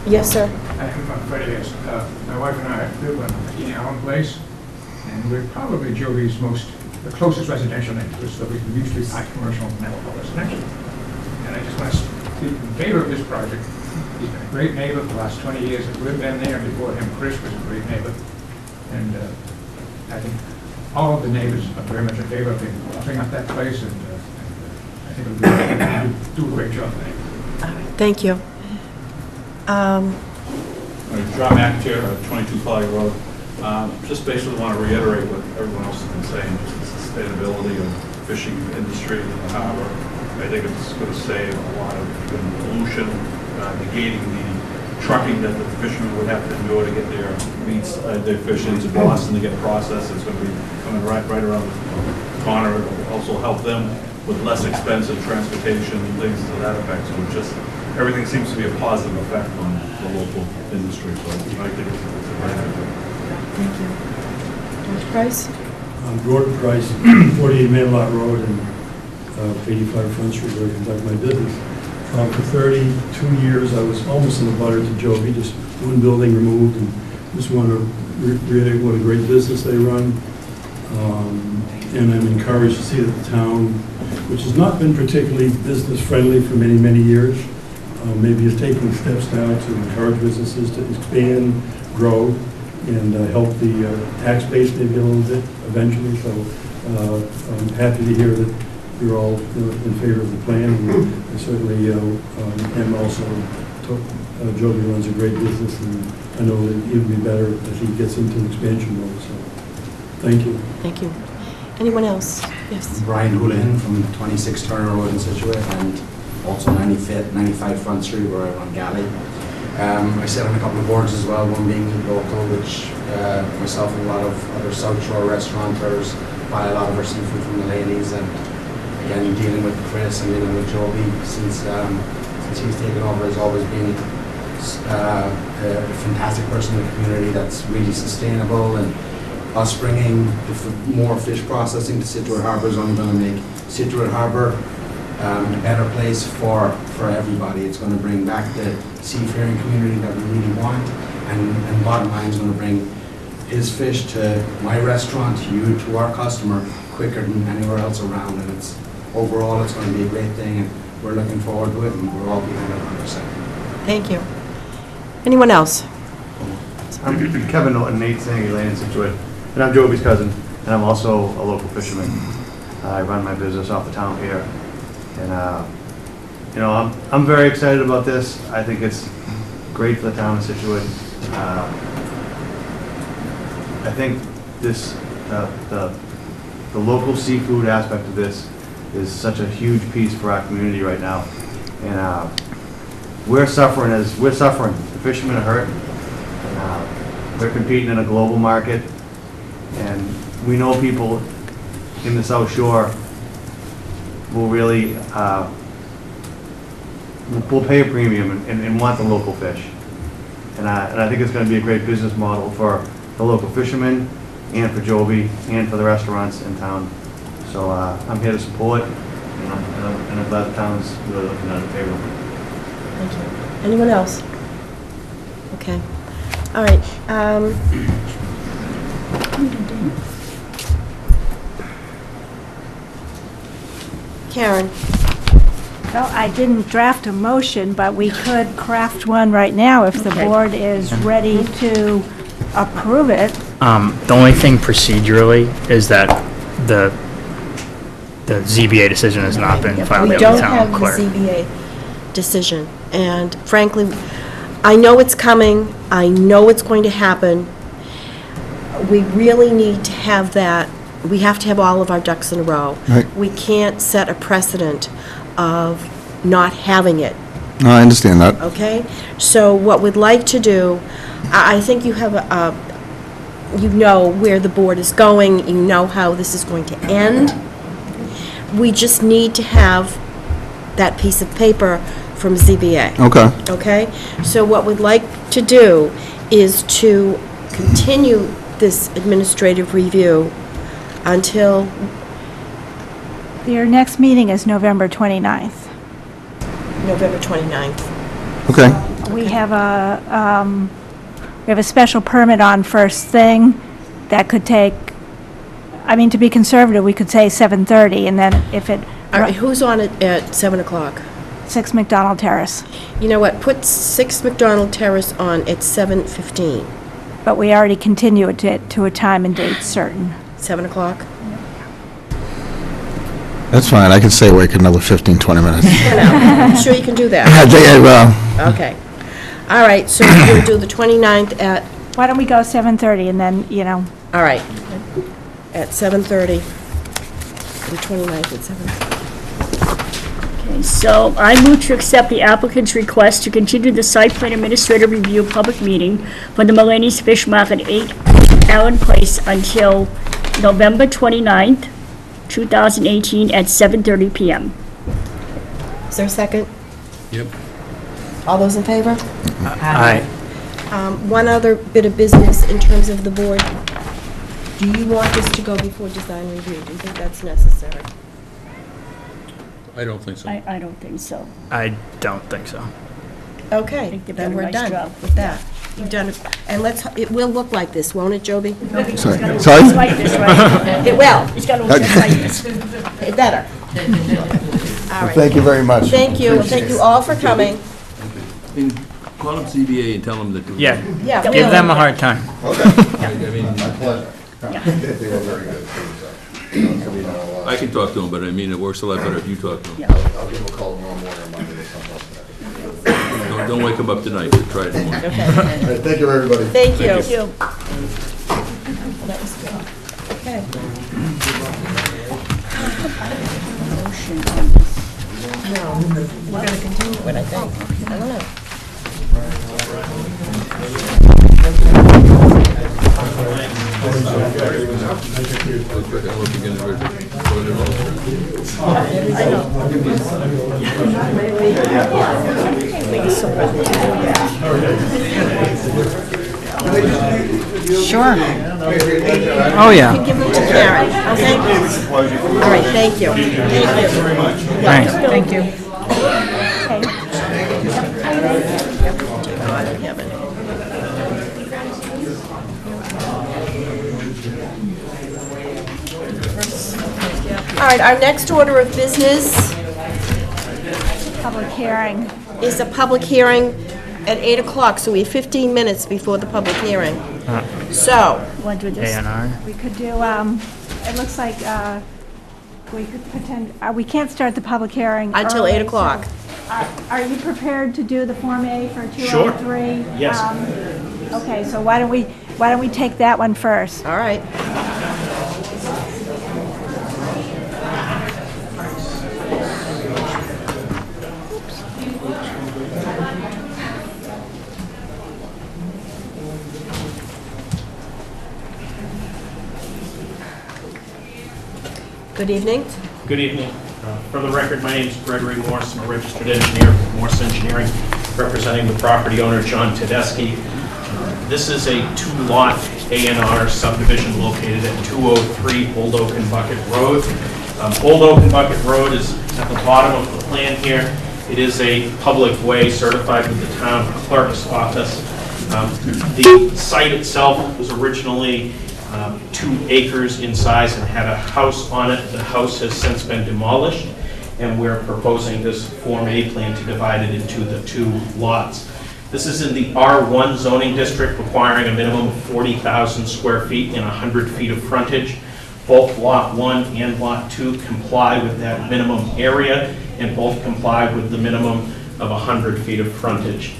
Yes, sir. I'm Freddie. My wife and I live on Eating Allen Place, and we're probably Joey's the closest residential neighbor, so we usually buy commercial and never go residential. And I just want to speak in favor of this project. He's been a great neighbor for the last 20 years. We've been there, and before him, Chris was a great neighbor. And I think all of the neighbors are very much in favor of him upping up that place, and I think it'll do a great job there. Thank you. John McAteer, 22 Collier Road. Just basically want to reiterate what everyone else has been saying, just the sustainability of the fishing industry in the harbor. I think it's going to save a lot of pollution, negating the trucking that the fishermen would have to endure to get their meats, their fish into Boston to get processed. It's going to be coming right around the corner. It'll also help them with less expensive transportation and things to that effect. So just everything seems to be a positive effect on the local industry. So I think it's a great idea. Thank you. George Price? I'm Gordon Price, 48 Manlot Road and 85 Front Street, where I conduct my business. For 32 years, I was almost in the butter to Joby, just one building removed, and just want to reiterate what a great business they run. And I'm encouraged to see that the town, which has not been particularly business-friendly for many, many years, maybe is taking steps now to encourage businesses to expand, grow, and help the tax base maybe a little bit eventually. So I'm happy to hear that you're all in favor of the plan. And certainly am also, Joby runs a great business, and I know that it would be better if he gets into expansion mode. So thank you. Thank you. Anyone else? Yes. Brian Houlihan from 26 Turner Road in Scituate, and also 95 Front Street where I run Galley. I sit on a couple of boards as well, one being local, which myself and a lot of other South Shore restaurateurs buy a lot of our seafood from the ladies, and again, dealing with Chris and dealing with Joby since he's taken over has always been a fantastic person in the community that's really sustainable, and us bringing more fish processing to Scituate Harbour is only going to make Scituate Harbour a better place for everybody. It's going to bring back the seafaring community that we really want, and bottom line is going to bring his fish to my restaurant, to you, to our customer quicker than anywhere else around, and overall it's going to be a great thing, and we're looking forward to it, and we're all behind it 100%. Thank you. Anyone else? I'm Kevin Norton, 8 Lane in Scituate, and I'm Joby's cousin, and I'm also a local fisherman. I run my business off the town pier, and I'm very excited about this. I think it's great for the town of Scituate. I think this the local seafood aspect of this is such a huge piece for our community right now, and we're suffering. The fishermen are hurt. They're competing in a global market, and we know people in the South Shore will really will pay a premium and want the local fish. And I think it's going to be a great business model for the local fishermen and for Joby and for the restaurants in town. So I'm here to support, and I'm glad the town's really looking at it favorably. Thank you. Anyone else? Okay. All right. Karen. Well, I didn't draft a motion, but we could craft one right now if the board is ready to approve it. The only thing procedurally is that the ZBA decision has not been filed We with the don't town have the clerk. ZBA decision, and frankly, I know it's coming, I know it's going to happen. We really need to have that, we have to have all of our ducks in a row. Right. We can't set a precedent of not having it, No, I understand that. okay? So what we'd like to do, I think you have you know where the board is going, you know how this is going to end. We just need to have that piece of paper from ZBA. Okay. Okay? So what we'd like to do is to continue this administrative review until... Your next meeting is November 29th. November 29th. Okay. We have a special permit on first thing that could take, I mean, to be conservative, we could say 7:30, and then if it... All right, who's on it at 7 o'clock? 6 McDonald Terrace. You know what, put 6 McDonald Terrace on at 7:15. But we already continue it to a time and date certain. 7 o'clock? That's fine. I can stay awake another 15, 20 minutes. I'm sure you can do that. I think I will. Okay. All right, so we'll do the 29th at, Why don't we go 7:30 and then, all right, at 7:30. The 29th at 7. Okay, so I move to accept the applicant's request to continue the site plan administrative review public meeting for the Mulaney's Fish Market 8 Allen Place until November 29th, 2018 at 7:30 PM. Is there a second? Yep. All those in favor? Aye. One other bit of business in terms of the board. Do you want this to go before design review? Do you think that's necessary? I don't think so. I don't think so. I don't think so. Okay, think they've then done a we're nice done job. with that. You've done it, and it will look like this, won't it, Joby? Sorry. It's Sorry? like this, right? It will. It's got to look just like this. It better. All right. Thank you very much. Thank you. Thank you all for coming. And call them CBA and tell them that. Yeah, Yeah, give really. them a hard time. I mean, My pleasure. They were very good. So we know, I can talk to them, but I mean, it works a lot better if you talk to them. I'll give them a call tomorrow morning or Monday or something. Don't wake them up tonight, but try it tomorrow. All right, thank you, everybody. Thank you. Thank you. That was good. Okay. No, we're gonna continue it, I think. I don't know. Sure. Oh, yeah. Give them to Karen, okay? All right, thank you. Thank you. Thanks. Thank you. All right, our next order of business Public hearing. is a public hearing at 8 o'clock, so we have 15 minutes before the public hearing. So, Want to do this? A&R. We could do, it looks like we could pretend, we can't start the public hearing until early, 8 o'clock. so, Are you prepared to do the Form A for 203? Yes. Okay, so why don't we take that one first? All right. Good evening. Good evening. For the record, my name is Gregory Morse. I'm a registered engineer with Morse Engineering, representing the property owner, John Tedeschi. This is a two-lot A&R subdivision located at 203 Old Oak and Bucket Road. Old Oak and Bucket Road is at the bottom of the plan here. It is a public way certified with the town clerk's office. The site itself was originally 2 acres in size and had a house on it. The house has since been demolished, and we're proposing this Form A plan to divide it into the 2 lots. This is in the R1 zoning district, requiring a minimum of 40,000 square feet and 100 feet of frontage. Both Lot 1 and Lot 2 comply with that minimum area, and both comply with the minimum of 100 feet of frontage.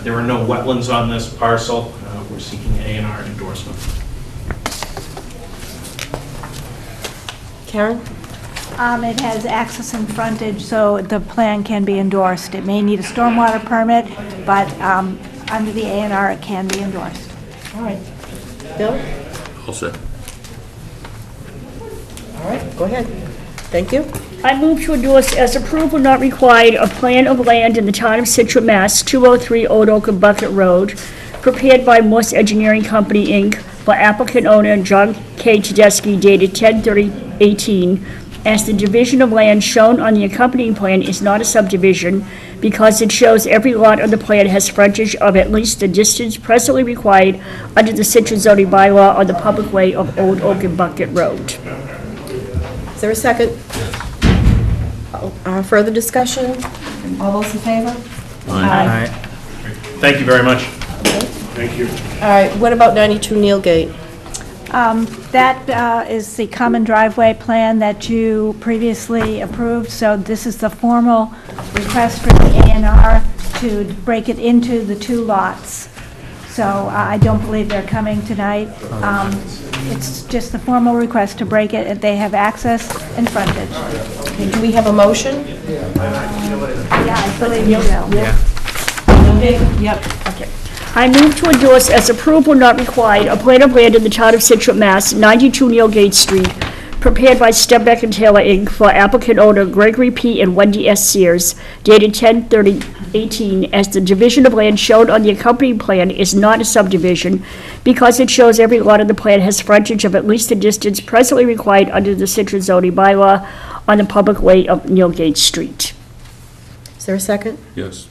There are no wetlands on this parcel. We're seeking A&R endorsement. Karen? It has access and frontage, so the plan can be endorsed. It may need a stormwater permit, but under the A&R, it can be endorsed. All right. Bill? All set. All right, go ahead. Thank you. I move to endorse as approval not required a plan of land in the town of Scituate, Mass., 203 Old Oak and Bucket Road, prepared by Morse Engineering Company, Inc., for applicant owner John K. Tedeschi, dated 10/30/18, as the division of land shown on the accompanying plan is not a subdivision because it shows every lot on the plan has frontage of at least the distance presently required under the Scituate zoning bylaw on the public way of Old Oak and Bucket Road. Is there a second? Further discussion? All those in favor? Aye. Thank you very much. Thank you. All right, what about 92 Nealgate? That is the common driveway plan that you previously approved, so this is the formal request for the A&R to break it into the 2 lots. So I don't believe they're coming tonight. It's just the formal request to break it, and they have access and frontage. Okay, do we have a motion? Yeah, I believe you will. Yep. Okay. I move to endorse as approval not required a plan of land in the town of Scituate, Mass., 92 Nealgate Street, prepared by Stembeck and Taylor, Inc., for applicant owner Gregory P. and Wendy S. Sears, dated 10/30/18, as the division of land shown on the accompanying plan is not a subdivision because it shows every lot on the plan has frontage of at least the distance presently required under the Scituate zoning bylaw on the public way of Nealgate Street. Is there a second? Yes.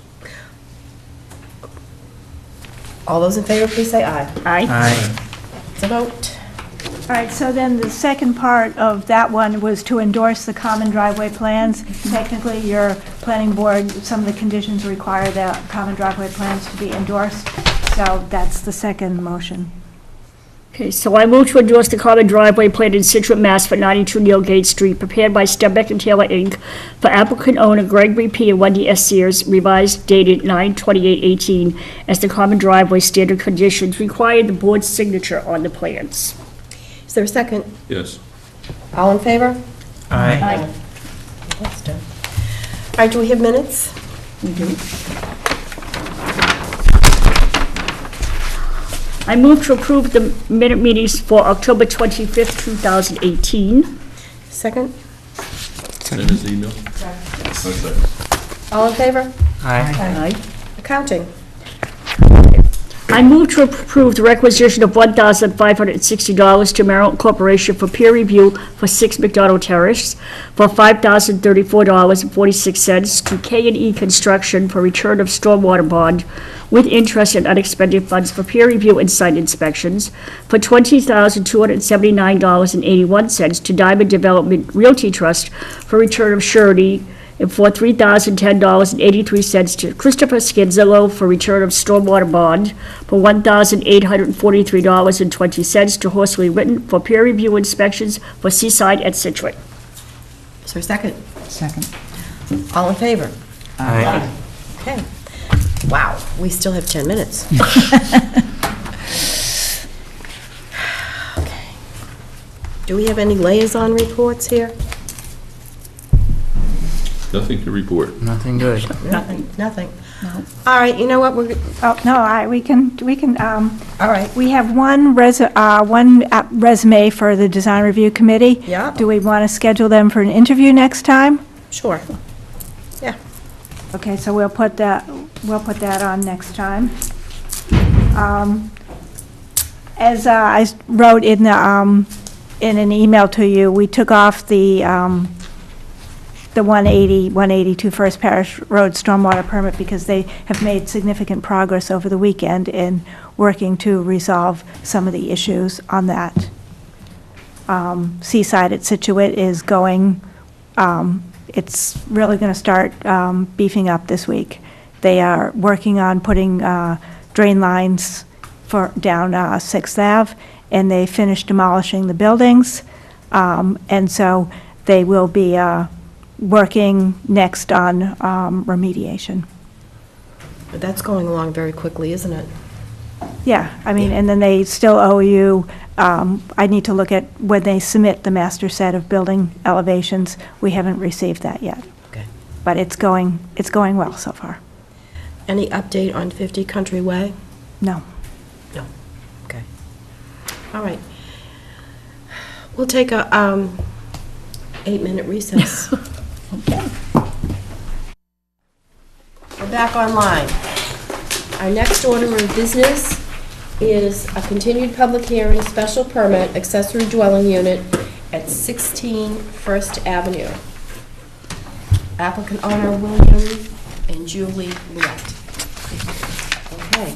All those in favor, please say aye. Aye. Aye. It's a vote. All right, so then the second part of that one was to endorse the common driveway plans. Technically, your planning board, some of the conditions require the common driveway plans to be endorsed, so that's the second motion. Okay, so I move to endorse the common driveway plan in Scituate, Mass. for 92 Neilgate Street, prepared by Stembeck and Taylor, Inc., for applicant owner Gregory P. and Wendy S. Sears, revised dated 9/28/18, as the common driveway standard conditions require the board's signature on the plans. Is there a second? Yes. All in favor? Aye. That's done. All right, do we have minutes? I move to approve the minute meetings for October 25th, 2018. Second? Send us email. Okay. All in favor? Aye. Accounting? I move to approve the requisition of $1,560 to Merrill Corporation for peer review for 6 McDonald Terrace, for $5,034.46 to K&E Construction for return of stormwater bond with interest and unexpended funds for peer review and site inspections, for $20,279.81 to Diamond Development Realty Trust for return of surety, and for $3,010.83 to Christopher Scanzillo for return of stormwater bond, for $1,843.20 to Horsley Witten for peer review inspections for Seaside at Scituate. Is there a second? Second. All in favor? Aye. Okay. Wow, we still have 10 minutes. Okay. Do we have any liaison reports here? Nothing to report. Nothing good. Nothing. All right, you know what, we're, Oh, no, all right, we can, all right. we have one resume for the design review committee. Yeah. Do we want to schedule them for an interview next time? Sure. Yeah. Okay, so we'll put that on next time. As I wrote in the, in an email to you, we took off the 182 First Parish Road stormwater permit because they have made significant progress over the weekend in working to resolve some of the issues on that. Seaside at Scituate is going, it's really going to start beefing up this week. They are working on putting drain lines for down 6th Ave, and they finished demolishing the buildings, and so they will be working next on remediation. But that's going along very quickly, isn't it? Yeah, I mean, and then they still owe you, I need to look at when they submit the master set of building elevations. We haven't received that yet. Okay. But it's going well so far. Any update on 50 Country Way? No. No. Okay. All right. We'll take a 8-minute recess. Okay. We're back online. Our next order of business is a continued public hearing, special permit, accessory dwelling unit at 16 First Avenue. Applicant owner William and Julie Lewett. Okay.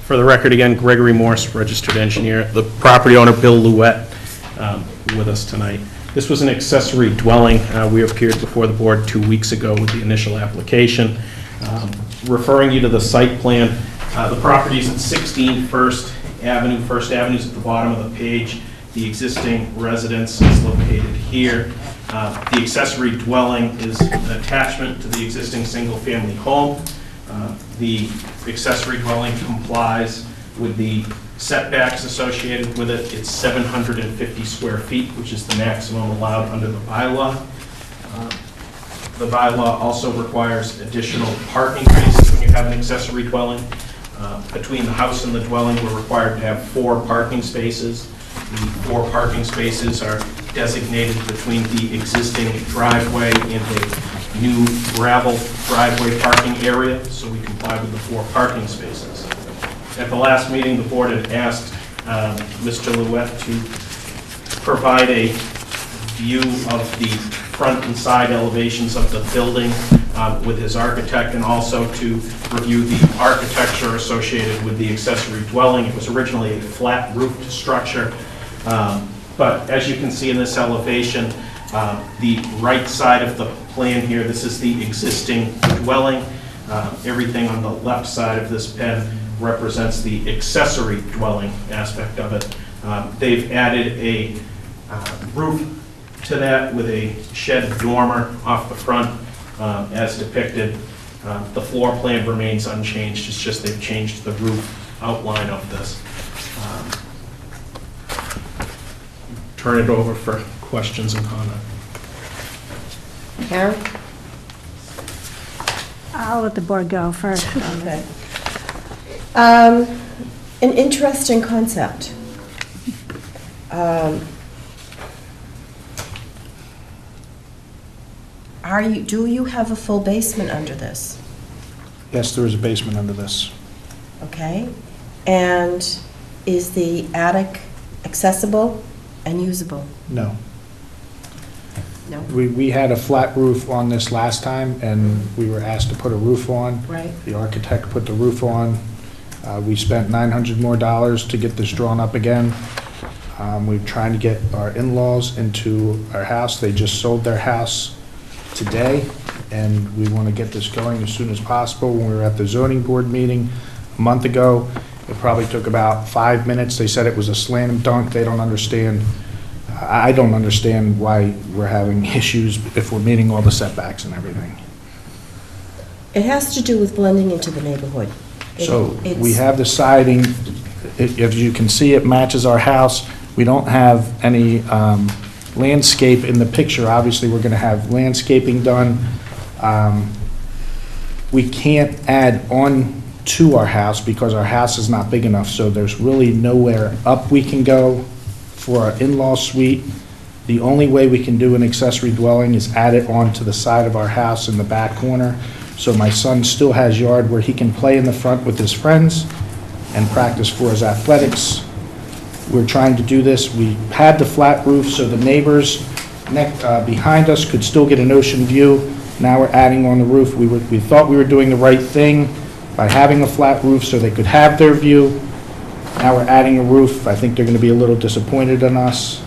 For the record, again, Gregory Morse, registered engineer. The property owner, Bill Lewett, with us tonight. This was an accessory dwelling. We appeared before the board 2 weeks ago with the initial application. Referring you to the site plan, the property is at 16 First Avenue. First Avenue is at the bottom of the page. The existing residence is located here. The accessory dwelling is an attachment to the existing single-family home. The accessory dwelling complies with the setbacks associated with it. It's 750 square feet, which is the maximum allowed under the bylaw. The bylaw also requires additional parking spaces when you have an accessory dwelling. Between the house and the dwelling, we're required to have 4 parking spaces. The 4 parking spaces are designated between the existing driveway and the new gravel driveway parking area, so we comply with the 4 parking spaces. At the last meeting, the board had asked Mr. Lewett to provide a view of the front and side elevations of the building with his architect, and also to review the architecture associated with the accessory dwelling. It was originally a flat roofed structure. But as you can see in this elevation, the right side of the plan here, this is the existing dwelling. Everything on the left side of this pen represents the accessory dwelling aspect of it. They've added a roof to that with a shed dormer off the front as depicted. The floor plan remains unchanged, it's just they've changed the roof outline of this. Turn it over for questions and comment. Karen? I'll let the board go first. Okay. An interesting concept. Do you have a full basement under this? Yes, there is a basement under this. Okay. And is the attic accessible and usable? No. No? We had a flat roof on this last time, and we were asked to put a roof on. Right. The architect put the roof on. We spent $900 more to get this drawn up again. We're trying to get our in-laws into our house. They just sold their house today, and we want to get this going as soon as possible. When we were at the zoning board meeting a month ago, it probably took about 5 minutes. They said it was a slam dunk. They don't understand. I don't understand why we're having issues if we're meeting all the setbacks and everything. It has to do with blending into the neighborhood. So we have the siding, if you can see, it matches our house. We don't have any landscape in the picture. Obviously, we're going to have landscaping done. We can't add on to our house because our house is not big enough, so there's really nowhere up we can go for our in-law suite. The only way we can do an accessory dwelling is add it on to the side of our house in the back corner. So my son still has yard where he can play in the front with his friends and practice for his athletics. We're trying to do this. We had the flat roof so the neighbors behind us could still get an ocean view. Now we're adding on the roof. We thought we were doing the right thing by having a flat roof so they could have their view. Now we're adding a roof. I think they're going to be a little disappointed in us.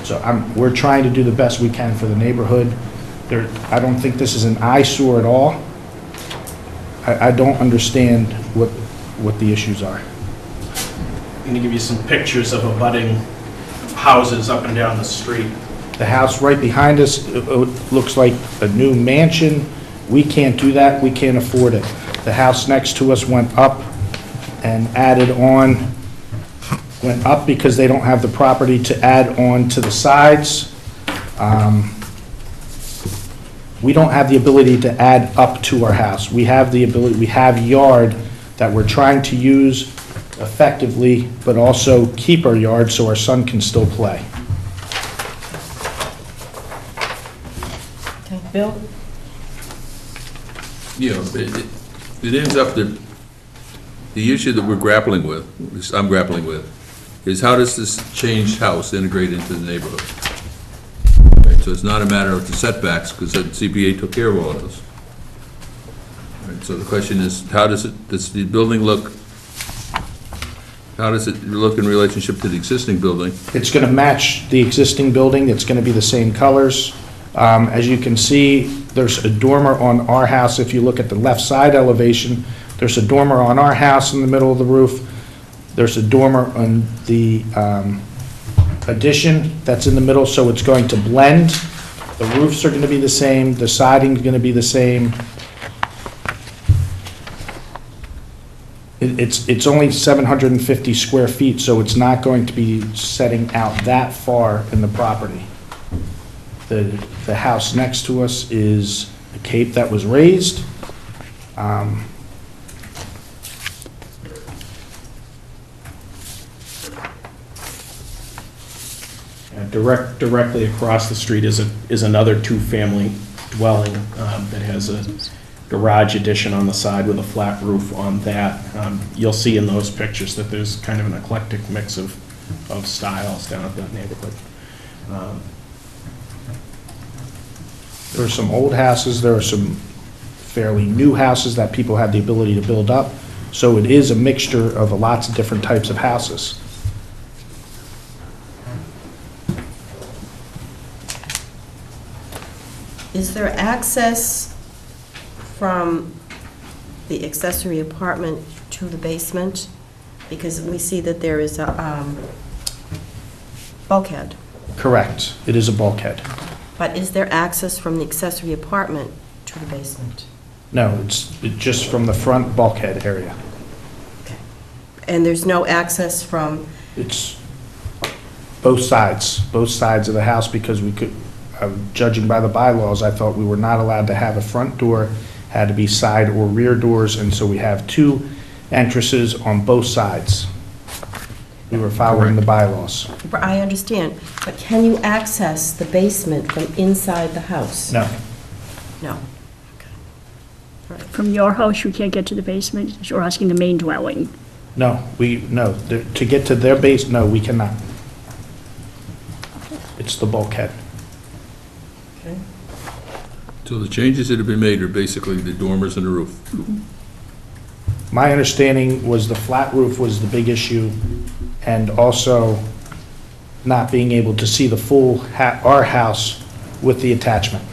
So we're trying to do the best we can for the neighborhood. I don't think this is an eyesore at all. I don't understand what the issues are. I'm going to give you some pictures of abutting houses up and down the street. The house right behind us it looks like a new mansion. We can't do that. We can't afford it. The house next to us went up and added on, went up because they don't have the property to add on to the sides. We don't have the ability to add up to our house. We have the ability, we have yard that we're trying to use effectively, but also keep our yard so our son can still play. Okay, Bill? You know, it ends up that the issue that we're grappling with, I'm grappling with, is how does this changed house integrate into the neighborhood? Right, so it's not a matter of the setbacks, because the CPA took care of all of those. Right, so the question is, does the building look, how does it look in relationship to the existing building? It's going to match the existing building. It's going to be the same colors. As you can see, there's a dormer on our house. If you look at the left side elevation, there's a dormer on our house in the middle of the roof. There's a dormer on the addition that's in the middle, so it's going to blend. The roofs are going to be the same. The siding's going to be the same. It's only 750 square feet, so it's not going to be setting out that far in the property. The house next to us is a cape that was raised. Directly across the street is another two-family dwelling that has a garage addition on the side with a flat roof on that. You'll see in those pictures that there's kind of an eclectic mix of styles down at that neighborhood. There are some old houses, there are some fairly new houses that people have the ability to build up. So it is a mixture of lots of different types of houses. Is there access from the accessory apartment to the basement? Because we see that there is a bulkhead. Correct. It is a bulkhead. But is there access from the accessory apartment to the basement? No, it's just from the front bulkhead area. And there's no access from, It's both sides of the house, because we could, judging by the bylaws, I thought we were not allowed to have a front door, had to be side or rear doors, and so we have two entrances on both sides. We were following the bylaws. I understand, but can you access the basement from inside the house? No. No. From your house, you can't get to the basement? You're asking the main dwelling? No, to get to their base, no, we cannot. It's the bulkhead. Okay. So the changes that have been made are basically the dormers and the roof. My understanding was the flat roof was the big issue, and also not being able to see the full, our house with the attachment.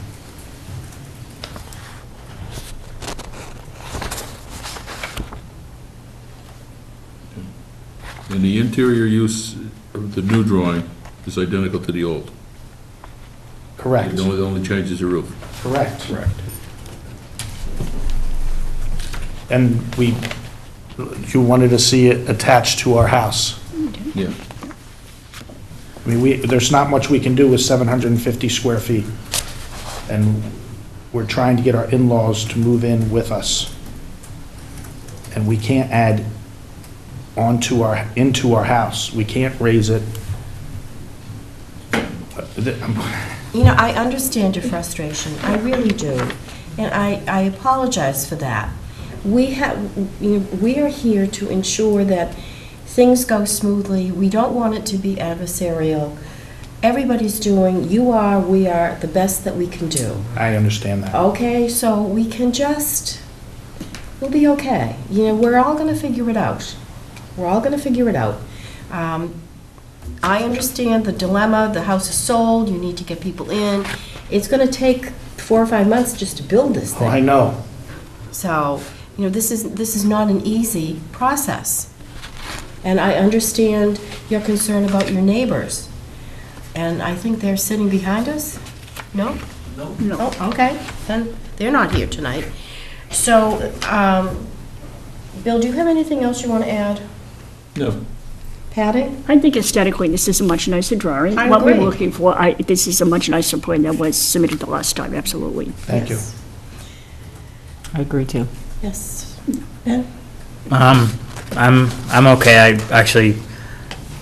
And the interior use of the new drawing is identical to the old. Correct. The only change is the roof. Correct. And you wanted to see it attached to our house. Yeah. I mean, there's not much we can do with 750 square feet. And we're trying to get our in-laws to move in with us. And we can't add into our house. We can't raise it. You know, I understand your frustration, I really do, and I apologize for that. We are here to ensure that things go smoothly. We don't want it to be adversarial. Everybody's doing, we are the best that we can do. I understand that. Okay, so we'll be okay. You know, we're all gonna figure it out. We're all gonna figure it out. I understand the dilemma, the house is sold, you need to get people in. It's gonna take 4 or 5 months just to build this thing. Oh, I know. So, you know, this is not an easy process. And I understand your concern about your neighbors. And I think they're sitting behind us? No? No. Oh, okay, then they're not here tonight. So, Bill, do you have anything else you want to add? No. Patty? I think aesthetically, this is a much nicer drawing. I What agree. we're looking for, this is a much nicer plan than was submitted the last time, absolutely. Thank you. I agree too. Yes. Ben? I'm okay. I actually,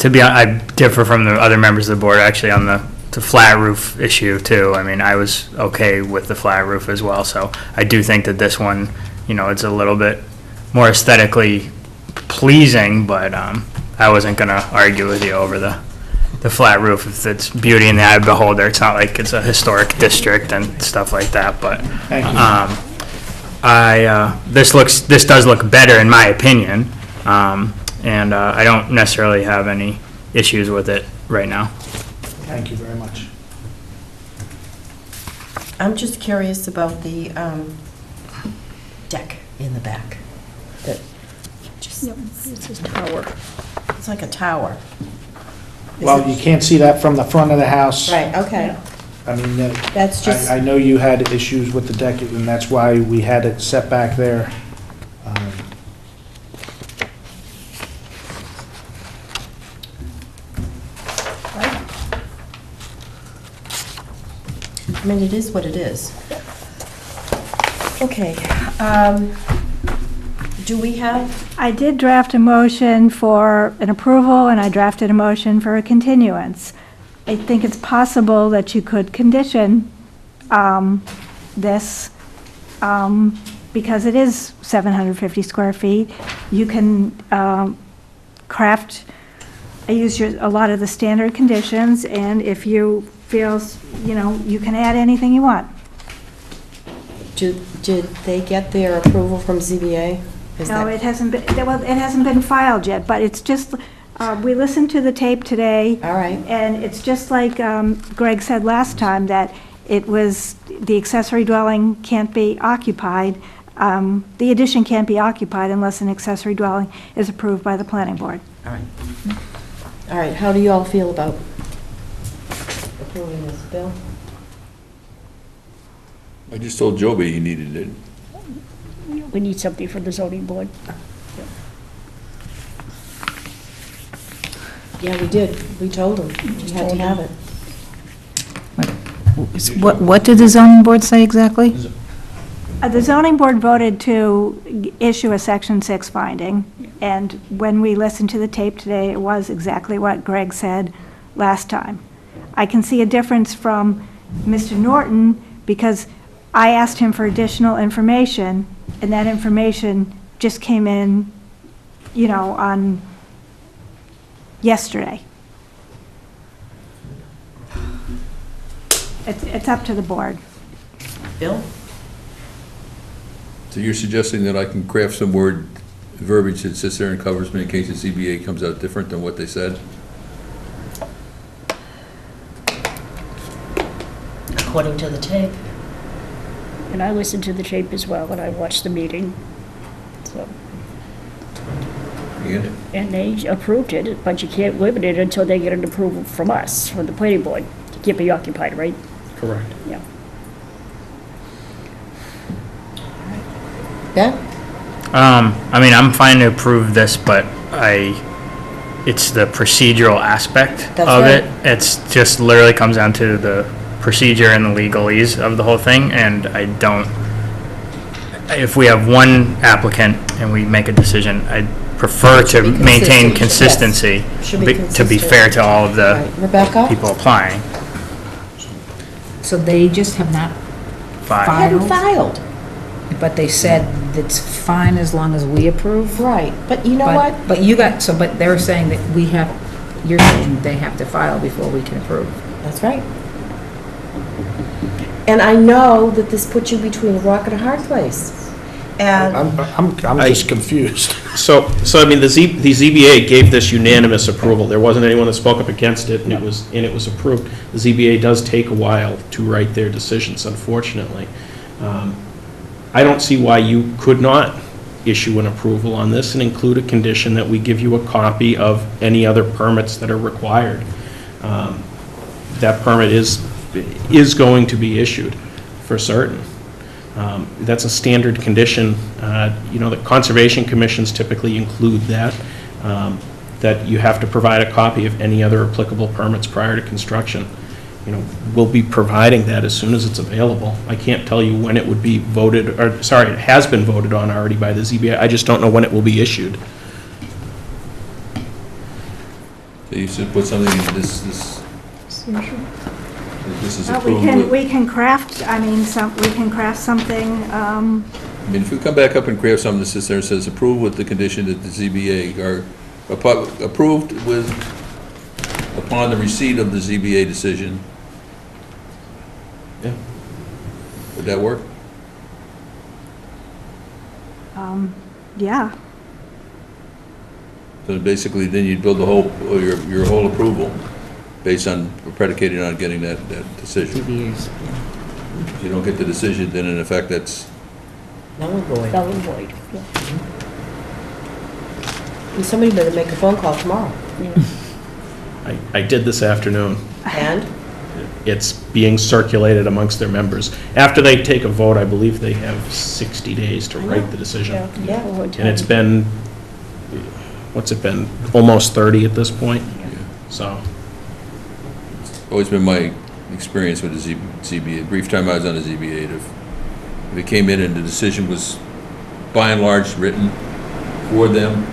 I differ from the other members of the board actually on the flat roof issue too. I mean, I was okay with the flat roof as well, so I do think that this one, it's a little bit more aesthetically pleasing, but I wasn't gonna argue with you over the flat roof. If it's beauty in the eye of the beholder, it's not like it's a historic district and stuff like that, but Thank you. this does look better in my opinion, and I don't necessarily have any issues with it right now. Thank you very much. I'm just curious about the deck in the back. Yep, this is tower. It's like a tower. Well, you can't see that from the front of the house. Right, okay. I mean, That's just, I know you had issues with the deck, and that's why we had it set back there. I mean, it is what it is. Okay, do we have, I did draft a motion for an approval, and I drafted a motion for a continuance. I think it's possible that you could condition this, because it is 750 square feet. You can craft, I use a lot of the standard conditions, and if you feel, you can add anything you want. did they get their approval from ZBA? No, it hasn't been, well, it hasn't been filed yet, but it's just, we listened to the tape today. All right. And it's just like Greg said last time, that it was, the accessory dwelling can't be occupied, the addition can't be occupied unless an accessory dwelling is approved by the planning board. All right. All right, how do you all feel about approving this, Bill? I just told Joby he needed it. We need something for the zoning board. Yeah, we did. We told him. We had to have it. What did the zoning board say exactly? The zoning board voted to issue a Section 6 finding, and when we listened to the tape today, it was exactly what Greg said last time. I can see a difference from Mr. Norton, because I asked him for additional information, and that information just came in, you know, on yesterday. It's up to the board. Bill? So you're suggesting that I can craft some word verbiage that sits there and covers me in case the ZBA comes out different than what they said? According to the tape. And I listened to the tape as well, and I watched the meeting. So, and they approved it, but you can't limit it until they get an approval from us, from the planning board. It can't be occupied, right? Correct. Yeah. Ben? I mean, I'm fine to approve this, but it's the procedural aspect That's of right. it. It's just literally comes down to the procedure and the legalese of the whole thing, and I don't, if we have one applicant and we make a decision, I'd prefer to be maintain consistent, consistency yes. Should be to be consistent. fair to all of the Right. Rebecca? people applying. So they just have not Fine. I hadn't filed, filed. but they said it's fine as long as we approve? Right, but you know what? But you got, so, but they're saying that we have, you're saying they have to file before we can approve. That's right. And I know that this puts you between a rock and a hard place. And I'm just confused. So I mean, the ZBA gave this unanimous approval. There wasn't anyone that spoke up against it, and it was approved. The ZBA does take a while to write their decisions, unfortunately. I don't see why you could not issue an approval on this and include a condition that we give you a copy of any other permits that are required. That permit is going to be issued for certain. That's a standard condition. You know, the conservation commissions typically include that, that you have to provide a copy of any other applicable permits prior to construction. You know, we'll be providing that as soon as it's available. I can't tell you when it would be voted, or, sorry, it has been voted on already by the ZBA. I just don't know when it will be issued. So you should put something in this is approved. We can craft, I mean, we can craft something, I mean, if we come back up and craft something that sits there and says approved with the condition that the ZBA, or approved with, upon the receipt of the ZBA decision. Yeah. Would that work? yeah. So basically, then you'd build the whole, or your whole approval based on, predicated on getting that decision. If you don't get the decision, then in effect, that's... null and void. Null and void, yeah. And somebody better make a phone call tomorrow. I did this afternoon. And? It's being circulated amongst their members. After they take a vote, I believe they have 60 days to write the decision. Yeah. And it's been, what's it been, almost 30 at this point? So. Always been my experience with the ZBA, brief time I was on the ZBA, if it came in and the decision was by and large written for them,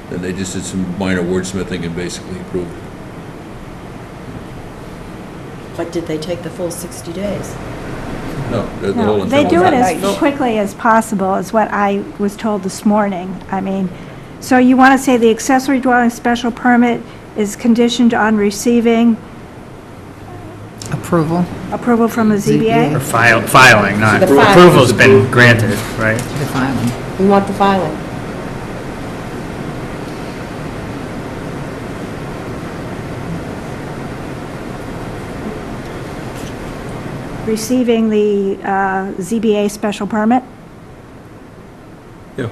then they just did some minor wordsmithing and basically approved it. But did they take the full 60 days? No, the No, whole... they do it as Right. quickly as possible, is what I was told this morning. I mean, so you want to say the accessory dwelling special permit is conditioned on receiving Approval? approval from the Or ZBA? filing, not, The filing. approval's been granted, right? The filing. We want the filing. receiving the ZBA special permit? Yeah.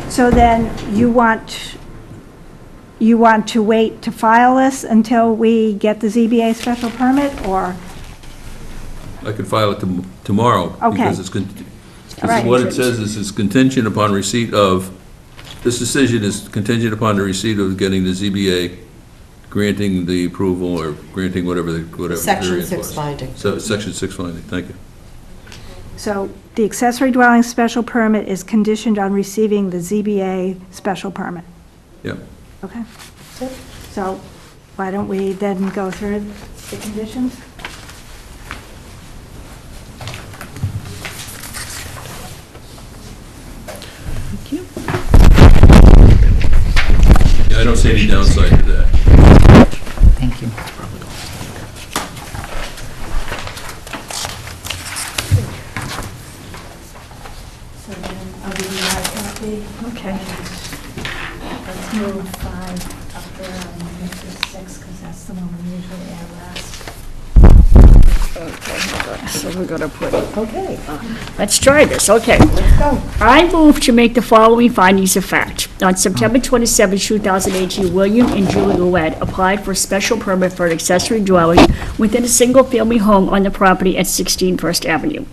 So then you want to wait to file this until we get the ZBA special permit, or? I could file it tomorrow. Okay. Because it's, All right. what it says is it's contingent upon receipt of, this decision is contingent upon the receipt of getting the ZBA granting the approval or granting whatever Section variance 6 was. finding. So, Section 6 finding, thank you. So the accessory dwelling special permit is conditioned on receiving the ZBA special permit? Yeah. Okay. So why don't we then go through the conditions? Thank you. Yeah, I don't see any downside to that. Thank you. So then I'll give you my copy. Okay. Let's move 5 up there and make this 6, because that's the one we usually add last. Okay, hold on. So we're gonna put, Okay, let's try this, okay. let's go. I move to make the following findings of fact. On September 27, 2018, William and Julie Ouellette applied for a special permit for an accessory dwelling within a single-family home on the property at 16 First Avenue.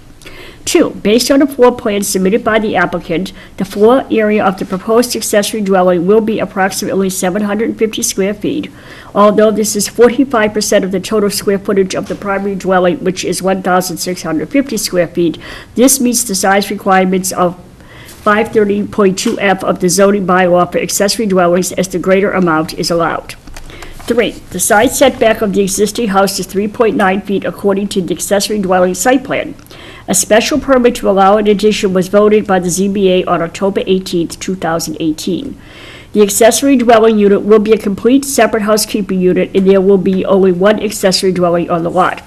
2, based on a floor plan submitted by the applicant, the floor area of the proposed accessory dwelling will be approximately 750 square feet, although this is 45% of the total square footage of the primary dwelling, which is 1,650 square feet. This meets the size requirements of 530.2F of the zoning bylaw for accessory dwellings, as the greater amount is allowed. 3, the side setback of the existing house is 3.9 feet according to the accessory dwelling site plan. A special permit to allow an addition was voted by the ZBA on October 18, 2018. The accessory dwelling unit will be a complete separate housekeeping unit, and there will be only one accessory dwelling on the lot.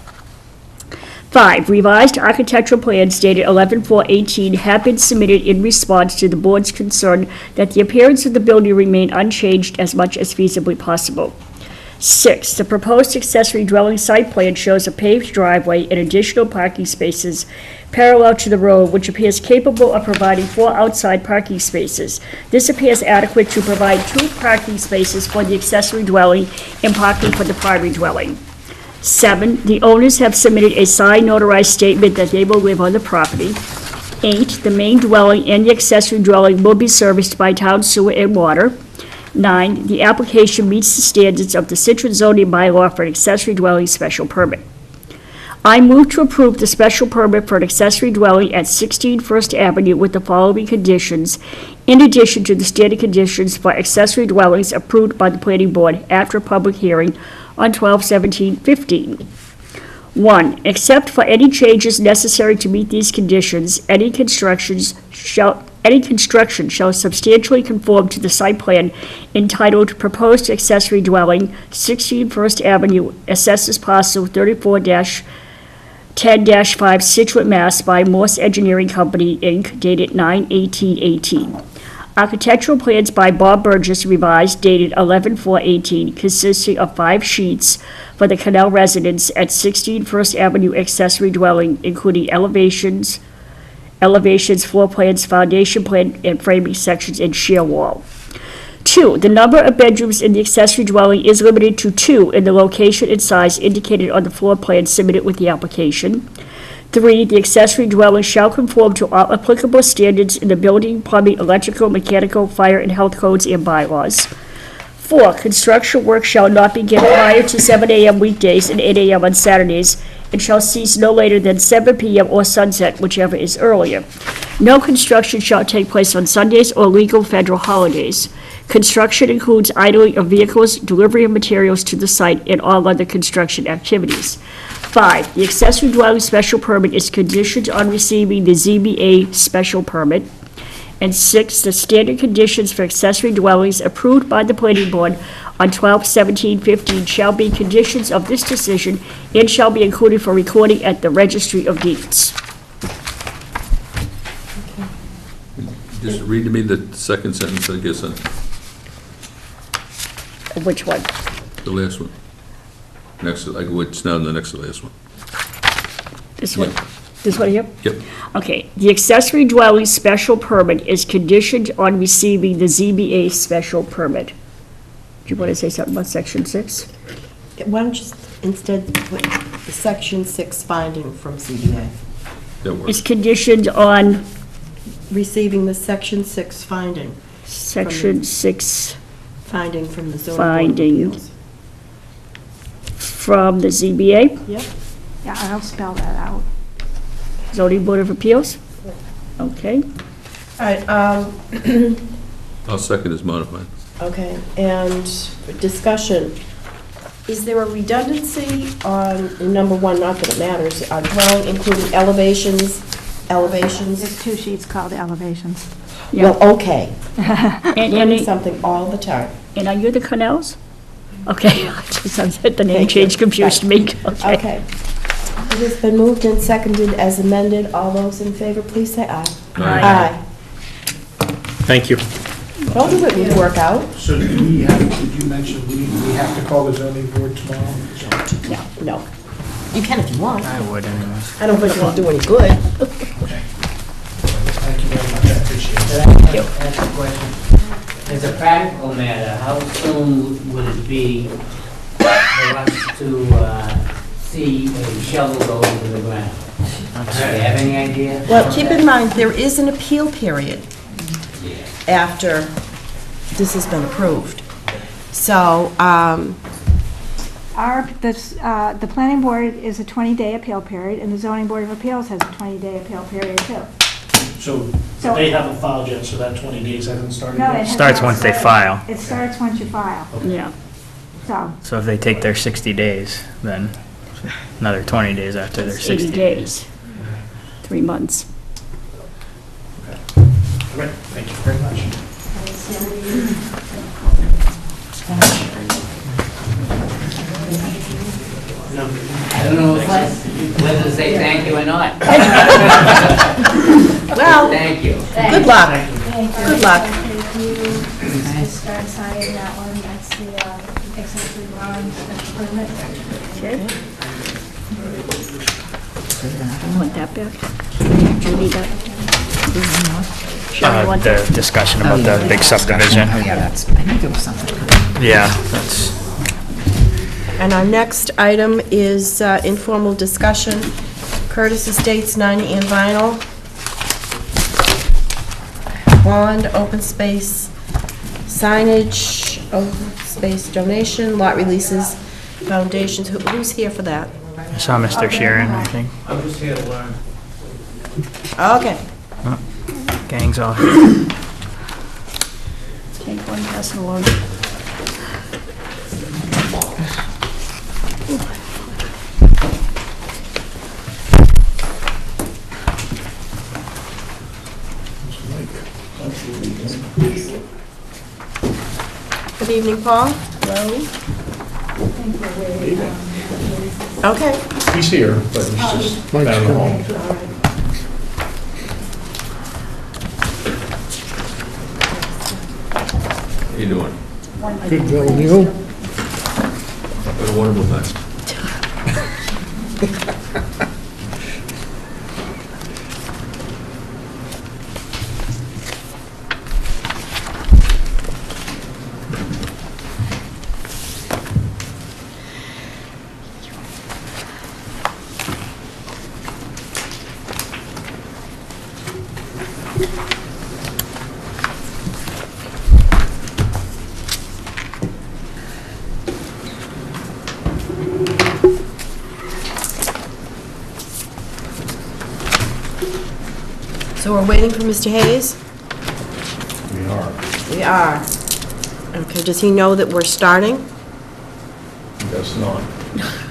5, revised architectural plans dated 11/4/18 have been submitted in response to the board's concern that the appearance of the building remain unchanged as much as feasibly possible. 6, the proposed accessory dwelling site plan shows a paved driveway and additional parking spaces parallel to the road, which appears capable of providing 4 outside parking spaces. This appears adequate to provide 2 parking spaces for the accessory dwelling and parking for the primary dwelling. 7, the owners have submitted a signed notarized statement that they will live on the property. 8, the main dwelling and the accessory dwelling will be serviced by town sewer and water. 9, the application meets the standards of the Scituate zoning bylaw for an accessory dwelling special permit. I move to approve the special permit for an accessory dwelling at 16 First Avenue with the following conditions, in addition to the standard conditions for accessory dwellings approved by the planning board after a public hearing on 12/17/15. 1, except for any changes necessary to meet these conditions, any construction shall substantially conform to the site plan entitled Proposed Accessory Dwelling, 16 First Avenue, Assessors Parcel 34-10-5, Scituate, Mass. By Morse Engineering Company, Inc., dated 9/18/18. Architectural plans by Bob Burgess revised, dated 11/4/18, consisting of 5 sheets for the Canal residence at 16 First Avenue accessory dwelling, including elevations, floor plans, foundation plan, and framing sections, and shear wall. 2, the number of bedrooms in the accessory dwelling is limited to 2 in the location and size indicated on the floor plan submitted with the application. 3, the accessory dwelling shall conform to all applicable standards in the building, plumbing, electrical, mechanical, fire, and health codes and bylaws. 4, construction work shall not begin prior to 7 a.m. weekdays and 8 a.m. on Saturdays, and shall cease no later than 7 p.m. or sunset, whichever is earlier. No construction shall take place on Sundays or legal federal holidays. Construction includes idling of vehicles, delivery of materials to the site, and all other construction activities. 5, the accessory dwelling special permit is conditioned on receiving the ZBA special permit. And 6, the standard conditions for accessory dwellings approved by the planning board on 12/17/15 shall be conditions of this decision and shall be included for recording at the Registry of Deeds. Just read to me the second sentence, I guess. Which one? The last one. Next, like, it's now the next to the last one. This one? Yeah. This one here? Yep. Okay. The accessory dwelling special permit is conditioned on receiving the ZBA special permit. Do you want to say something about section 6? Why don't you instead put the section 6 finding from CBA? That It's works. conditioned on Receiving the section 6 finding. section 6 Finding from the zoning board of Finding. appeals. from the ZBA, Yep. Yeah, I'll spell that out. zoning board of appeals. Okay. All right, I'll second as modified. okay, and for discussion, is there a redundancy on, number one, not that it matters, dwelling including elevations? There's 2 sheets called elevations. Yeah. Well, okay. And, Learning something all the time. and are you the Cornells? Okay, the name change confused me. Okay. It has been moved and seconded as amended. All those in favor, please say aye. Aye. Thank you. Don't do it with work out. So did you mention we have to call the zoning board tomorrow? No. You can if you want. I would anyways. I don't think it'll do any good. Thank you very much, I appreciate it. Thank you. That's a question. As a practical matter, how soon would it be for us to see a shovel go into the ground? Do you have any idea? Well, keep in mind, there is an appeal period after this has been approved. So, The planning board is a 20-day appeal period, and the zoning board of appeals has a 20-day appeal period too. So So- they haven't filed yet, so that 20 days hasn't started No, it yet? has Starts not once they started. file. It starts once you file, Yeah. so. So if they take their 60 days, then another 20 days after their 60 80 days. 3 months. Great, thank you very much. I don't know whether to say thank you or not. well, Thank you. good luck. Good luck. Just start signing that one, that's the accessory dwelling special permit. Okay. Want that back? Do you need that? Sherry, you want that? The discussion about the big subdivision. Oh, yeah, that's, I knew there was something. Yeah, that's, And our next item is informal discussion. Curtis Estates, 90 Ann Vinyl. Bond, open space, signage, open space donation, lot releases, foundations. Who's here for that? I saw Mr. Sheeran, I think. I'm just here to learn. Okay. Gang's all here. Take one, pass it along. Good evening, Paul. Hello. Okay. He's here, but he's just down the hall. How you doing? Good, Bill, you? Had a wonderful time. So we're waiting for Mr. Hayes? We are. We are. Okay, does he know that we're starting? Guess not.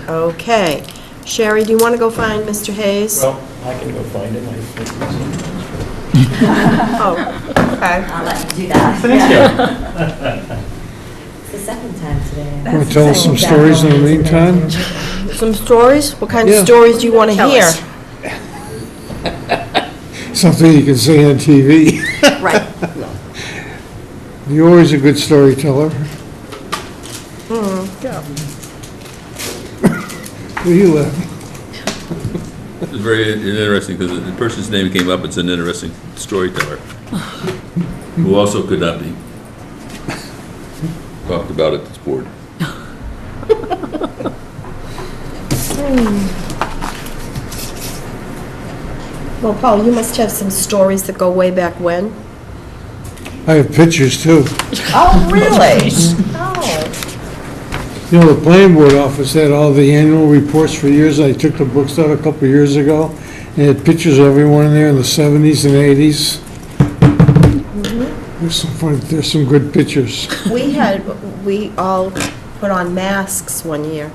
Okay. Sherry, do you want to go find Mr. Hayes? Well, I can go find him. I think Oh, okay. I'll let you do that. Thank you. It's the second time today. Want to tell us some stories in the meantime? Some stories? What kind of Yeah. stories do you want to Tell hear? us. Something you can say on TV. Right. You're always a good storyteller. Yeah. Where you live? It's very interesting, because the person's name came up, it's an interesting storyteller, who also could not be talked about at this board. Well, Paul, you must have some stories that go way back when. I have pictures too. Oh, really? Oh. You know, the planning board office had all the annual reports for years. I took the books out a couple of years ago, and it had pictures of everyone in there in the 70s and 80s. There's some fun, there's some good pictures. We all put on masks one year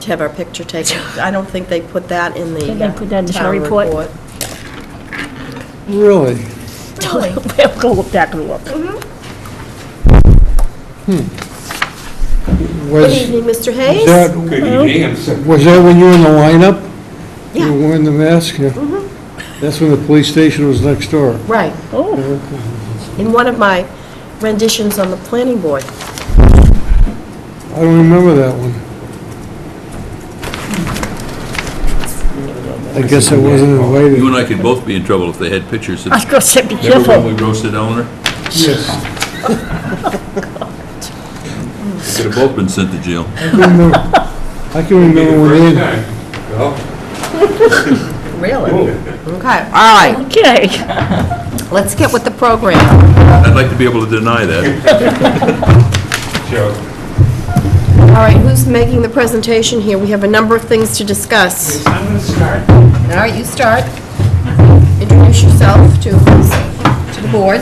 to have our picture taken. I don't think they put that in the Did they put that in the town report? Really? We'll go look back and look. Good evening, Mr. Hayes. Was that when you were in the lineup? Yeah. You were wearing the mask? Yeah. That's when the police station was next door. Right. Oh. In one of my renditions on the planning board. I don't remember that one. I guess I wasn't invited. You and I could both be in trouble if they had pictures of... I was gonna say, be Remember careful. when we roasted Eleanor? Yes. Could have both been sent to jail. I can remember when they... Really? Okay, all right. Okay. Let's get with the program. I'd like to be able to deny that. All right, who's making the presentation here? We have a number of things to discuss. I'm going to start. All right, you start. Introduce yourself to the board.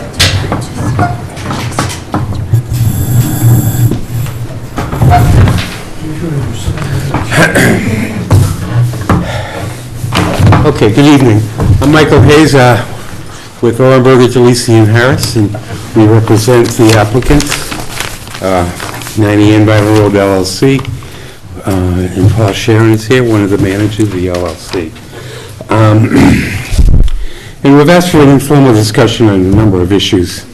Okay, good evening. I'm Michael Hayes with Orenberger, Delisi, and Harris, and we represent the applicant, 90 Ann Byron Road LLC, and Paul Sharon is here, one of the managers of the LLC. And we've asked for an informal discussion on a number of issues.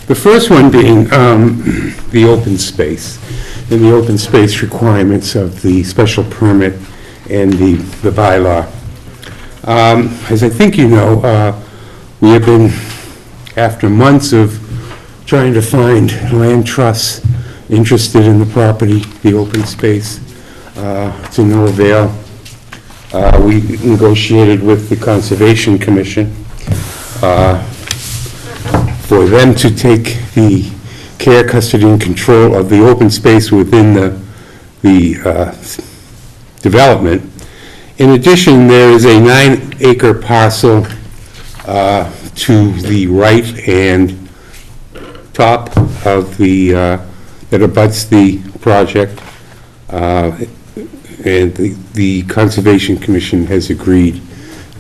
The first one being the open space, and the open space requirements of the special permit and the bylaw. As I think you know, we have been, after months of trying to find land trusts interested in the property, the open space, to no avail. We negotiated with the Conservation Commission for them to take the care, custody, and control of the open space within the development. In addition, there is a 9-acre parcel to the right and top of the, that abuts the project, and the Conservation Commission has agreed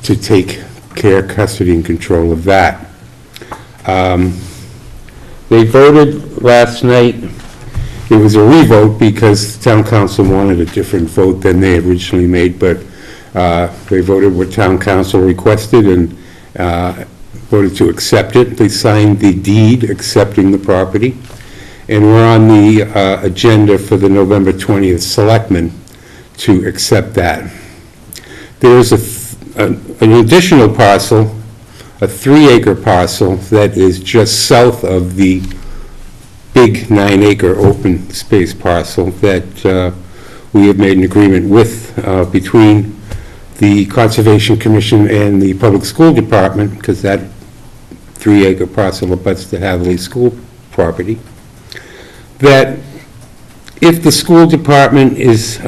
to take care, custody, and control of that. They voted last night. It was a revote because the town council wanted a different vote than they originally made, but they voted what town council requested and voted to accept it. They signed the deed accepting the property, and we're on the agenda for the November 20th selectmen to accept that. There is an additional parcel, a 3-acre parcel that is just south of the big 9-acre open space parcel that we have made an agreement with between the Conservation Commission and the Public School Department, because that 3-acre parcel abuts the Hadley School property, that if the school department is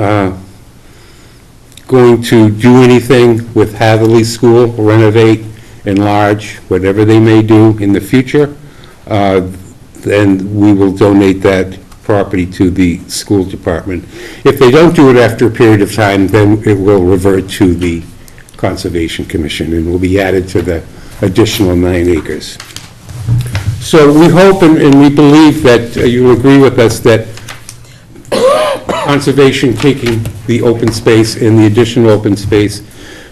going to do anything with Hadley School, renovate, enlarge, whatever they may do in the future, then we will donate that property to the school department. If they don't do it after a period of time, then it will revert to the Conservation Commission and will be added to the additional 9 acres. So we hope and we believe that you will agree with us that conservation taking the open space and the additional open space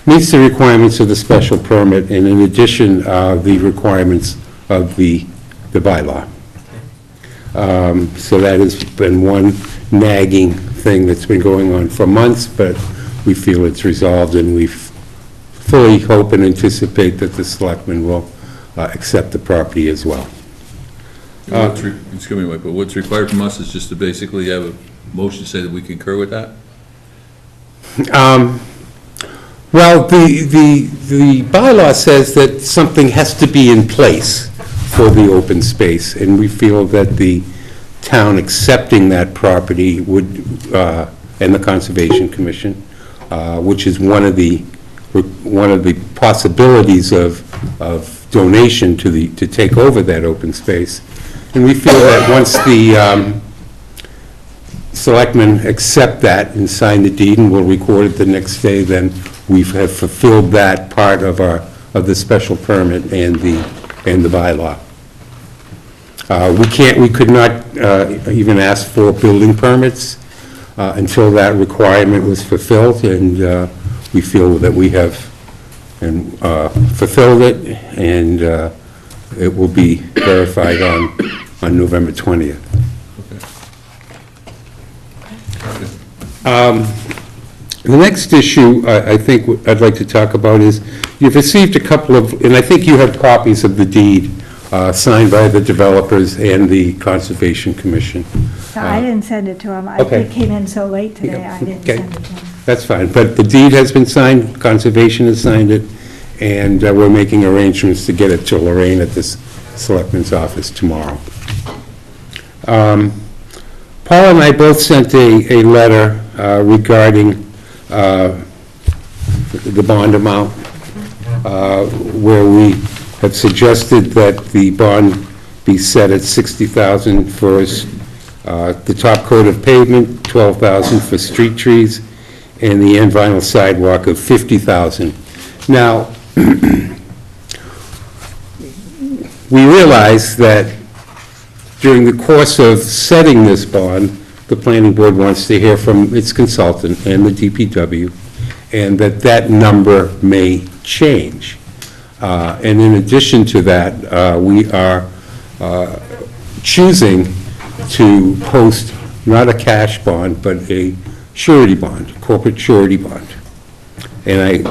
meets the requirements of the special permit, and in addition, the requirements of the bylaw. So that has been one nagging thing that's been going on for months, but we feel it's resolved, and we fully hope and anticipate that the selectmen will accept the property as well. Excuse me, Mike, but what's required from us is just to basically have a motion to say that we concur with that? Well, the bylaw says that something has to be in place for the open space, and we feel that the town accepting that property would, and the Conservation Commission, which is one of the possibilities of donation to take over that open space. And we feel that once the selectmen accept that and sign the deed, and we'll record it the next day, then we have fulfilled that part of the special permit and the bylaw. We could not even ask for building permits until that requirement was fulfilled, and we feel that we have fulfilled it, and it will be verified on November 20th. The next issue I think I'd like to talk about is, you've received a couple of, and I think you have copies of the deed signed by the developers and the Conservation Commission. No, I didn't send it to him. Okay. It came in so late today, I didn't Okay. send it to him. That's fine, but the deed has been signed, Conservation has signed it, and we're making arrangements to get it to Lorraine at this Selectman's office tomorrow. Paul and I both sent a letter regarding the bond amount, where we have suggested that the bond be set at $60,000 for the top coat of pavement, $12,000 for street trees, and the end vinyl sidewalk of $50,000. Now, we realize that during the course of setting this bond, the planning board wants to hear from its consultant and the DPW, and that number may change. And in addition to that, we are choosing to post not a cash bond, but a surety bond, corporate surety bond. And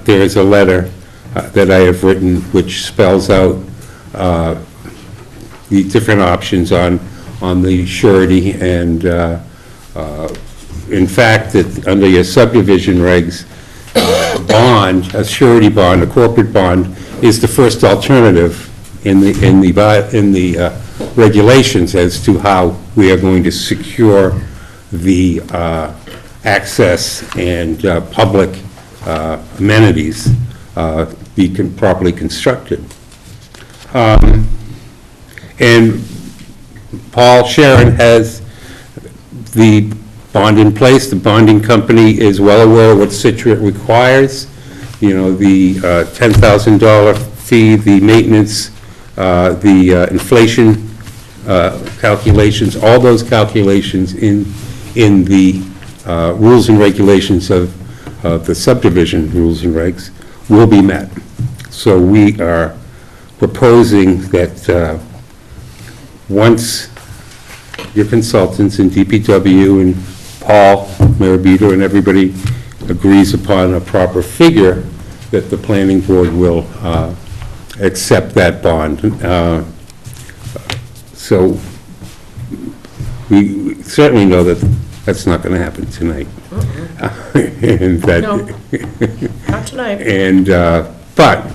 there is a letter that I have written which spells out the different options on the surety, and in fact, that under your subdivision regs, bond, a surety bond, a corporate bond, is the first alternative in the regulations as to how we are going to secure the access and public amenities be properly constructed. And Paul Sharon has the bond in place. The bonding company is well aware of what Scituate requires. You know, the $10,000 fee, the maintenance, the inflation calculations, all those calculations in the rules and regulations of the subdivision rules and regs will be met. So we are proposing that once your consultants in DPW and Paul Marabito and everybody agrees upon a proper figure, that the planning board will accept that bond. So we certainly know that that's not going to happen tonight. And that, No, not tonight. And, but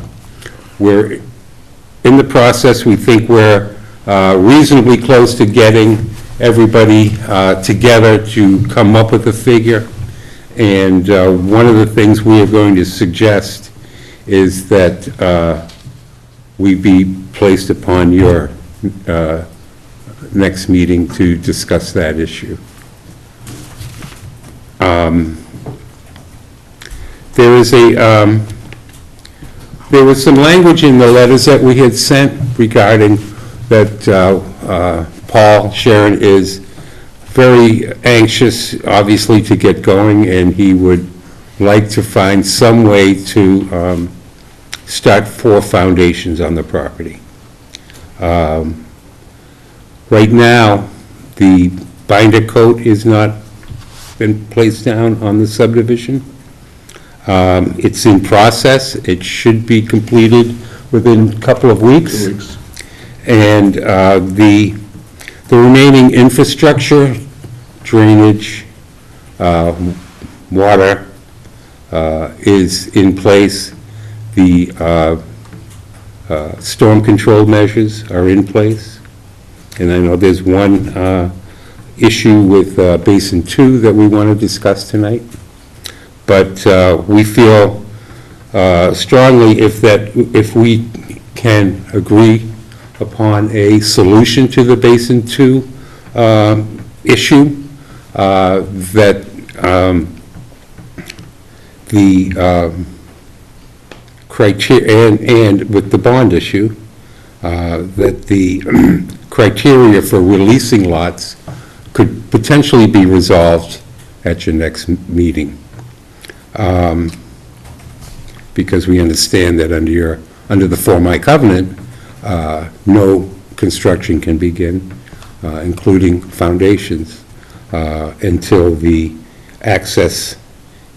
we're in the process. We think we're reasonably close to getting everybody together to come up with a figure. And one of the things we are going to suggest is that we be placed upon your next meeting to discuss that issue. There was some language in the letters that we had sent regarding that Paul Sharon is very anxious, obviously, to get going, and he would like to find some way to start 4 foundations on the property. Right now, the binder coat is not been placed down on the subdivision. It's in process. It should be completed within a couple of weeks. 2 weeks. And the remaining infrastructure, drainage, water, is in place. The storm control measures are in place. And I know there's one issue with Basin 2 that we want to discuss tonight. But we feel strongly if we can agree upon a solution to the Basin 2 issue, that the criteria, and with the bond issue, that the criteria for releasing lots could potentially be resolved at your next meeting. Because we understand that under the Form-I covenant, no construction can begin, including foundations, until the access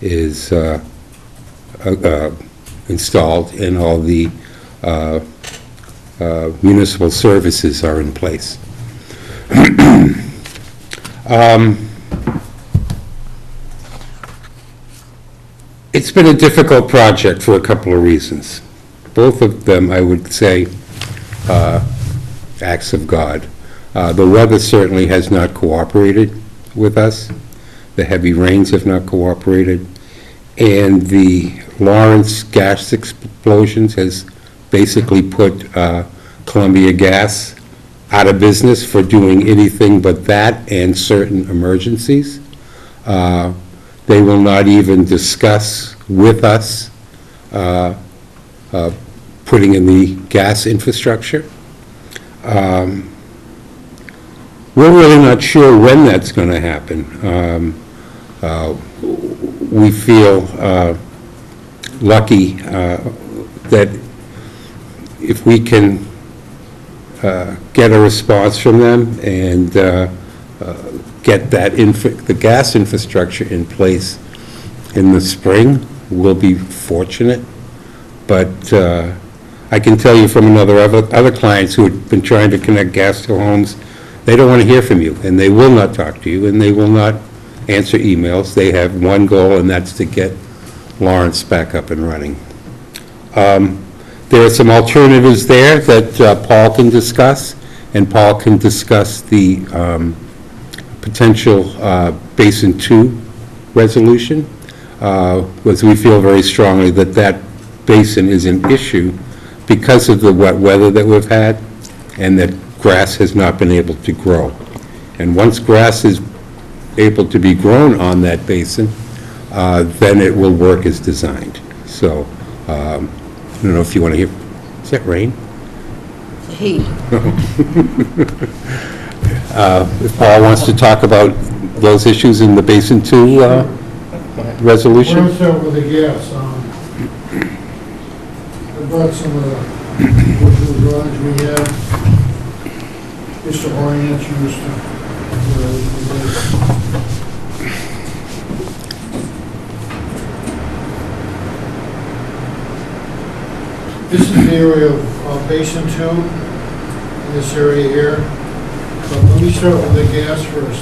is installed and all the municipal services are in place. It's been a difficult project for a couple of reasons. Both of them, I would say, acts of God. The weather certainly has not cooperated with us. The heavy rains have not cooperated. And the Lawrence gas explosions has basically put Columbia Gas out of business for doing anything but that and certain emergencies. They will not even discuss with us putting in the gas infrastructure. We're really not sure when that's going to happen. We feel lucky that if we can get a response from them and get the gas infrastructure in place in the spring, we'll be fortunate. But I can tell you from other clients who have been trying to connect gas to homes, they don't want to hear from you, and they will not talk to you, and they will not answer emails. They have one goal, and that's to get Lawrence back up and running. There are some alternatives there that Paul can discuss, and Paul can discuss the potential Basin 2 resolution, because we feel very strongly that that basin is an issue because of the wet weather that we've had, and that grass has not been able to grow. And once grass is able to be grown on that basin, then it will work as designed. So, I don't know if you want to hear, is that rain? Heat. If Paul wants to talk about those issues in the Basin 2 resolution? We're going to start with the gas. I brought some of the original drawings we have. Just to orient you as to this is the area of Basin 2, in this area here. But let me start with the gas first.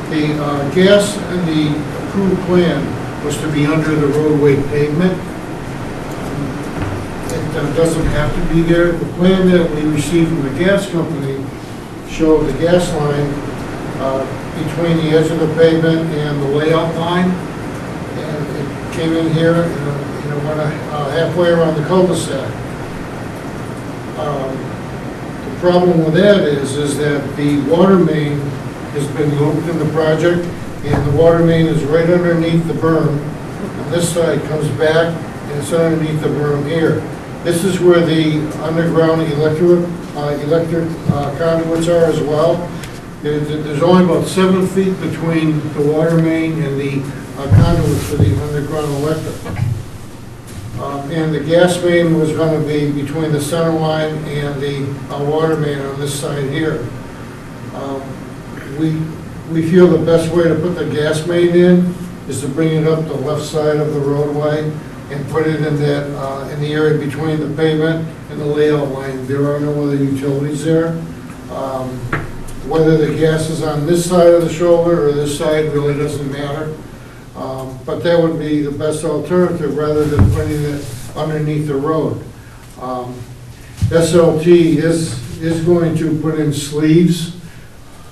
The gas in the approved plan was to be under the roadway pavement. It doesn't have to be there. The plan that we received from the gas company showed the gas line between the edge of the pavement and the layout line. And it came in here and went halfway around the cul-de-sac. The problem with that is that the water main has been looped in the project, and the water main is right underneath the berm. On this side comes back, and it's underneath the berm here. This is where the underground electric conduits are as well. There's only about 7 feet between the water main and the conduits for the underground electric. And the gas main was going to be between the center line and the water main on this side here. We feel the best way to put the gas main in is to bring it up the left side of the roadway and put it in that, in the area between the pavement and the layout line. There are no other utilities there. Whether the gas is on this side of the shoulder or this side really doesn't matter. But that would be the best alternative rather than putting it underneath the road. SLT is going to put in sleeves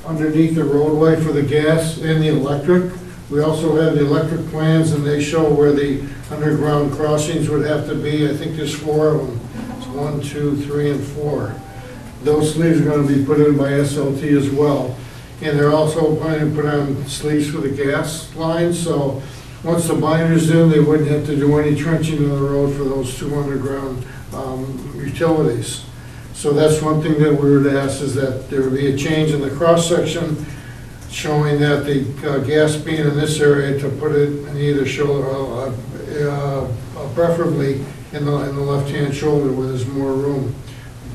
underneath the roadway for the gas and the electric. We also have the electric plans, and they show where the underground crossings would have to be. I think there's 4 of them. It's 1, 2, 3, and 4. Those sleeves are going to be put in by SLT as well. And they're also planning to put on sleeves for the gas lines, so once the binder's in, they wouldn't have to do any trenching on the road for those 2 underground utilities. So that's one thing that we would ask, is that there would be a change in the cross-section showing that the gas being in this area, to put it in either shoulder, preferably in the left-hand shoulder where there's more room.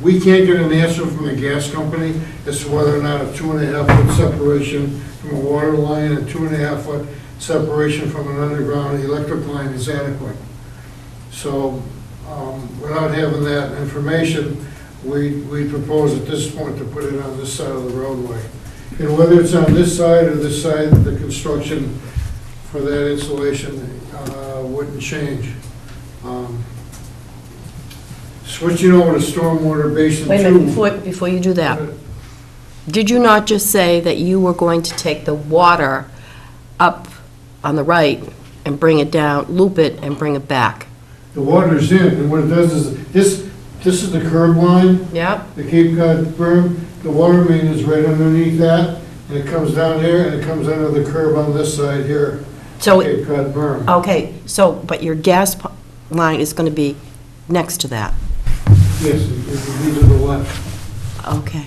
We can't get an answer from the gas company as to whether or not a 2.5-foot separation from a water line and 2.5-foot separation from an underground electric line is adequate. So without having that information, we propose at this point to put it on this side of the roadway. And whether it's on this side or this side, the construction for that installation wouldn't change. Switching over to stormwater basin 2. Wait a minute, before you do that, did you not just say that you were going to take the water up on the right and bring it down, loop it and bring it back? The water's in, and what it does is, this is the curb line. Yep. The Cape Cod berm. The water main is right underneath that, and it comes down here, and it comes under the curb on this side here. So, Cape Cod berm. okay, so, but your gas line is going to be next to that? Yes, it would be to the left. Okay.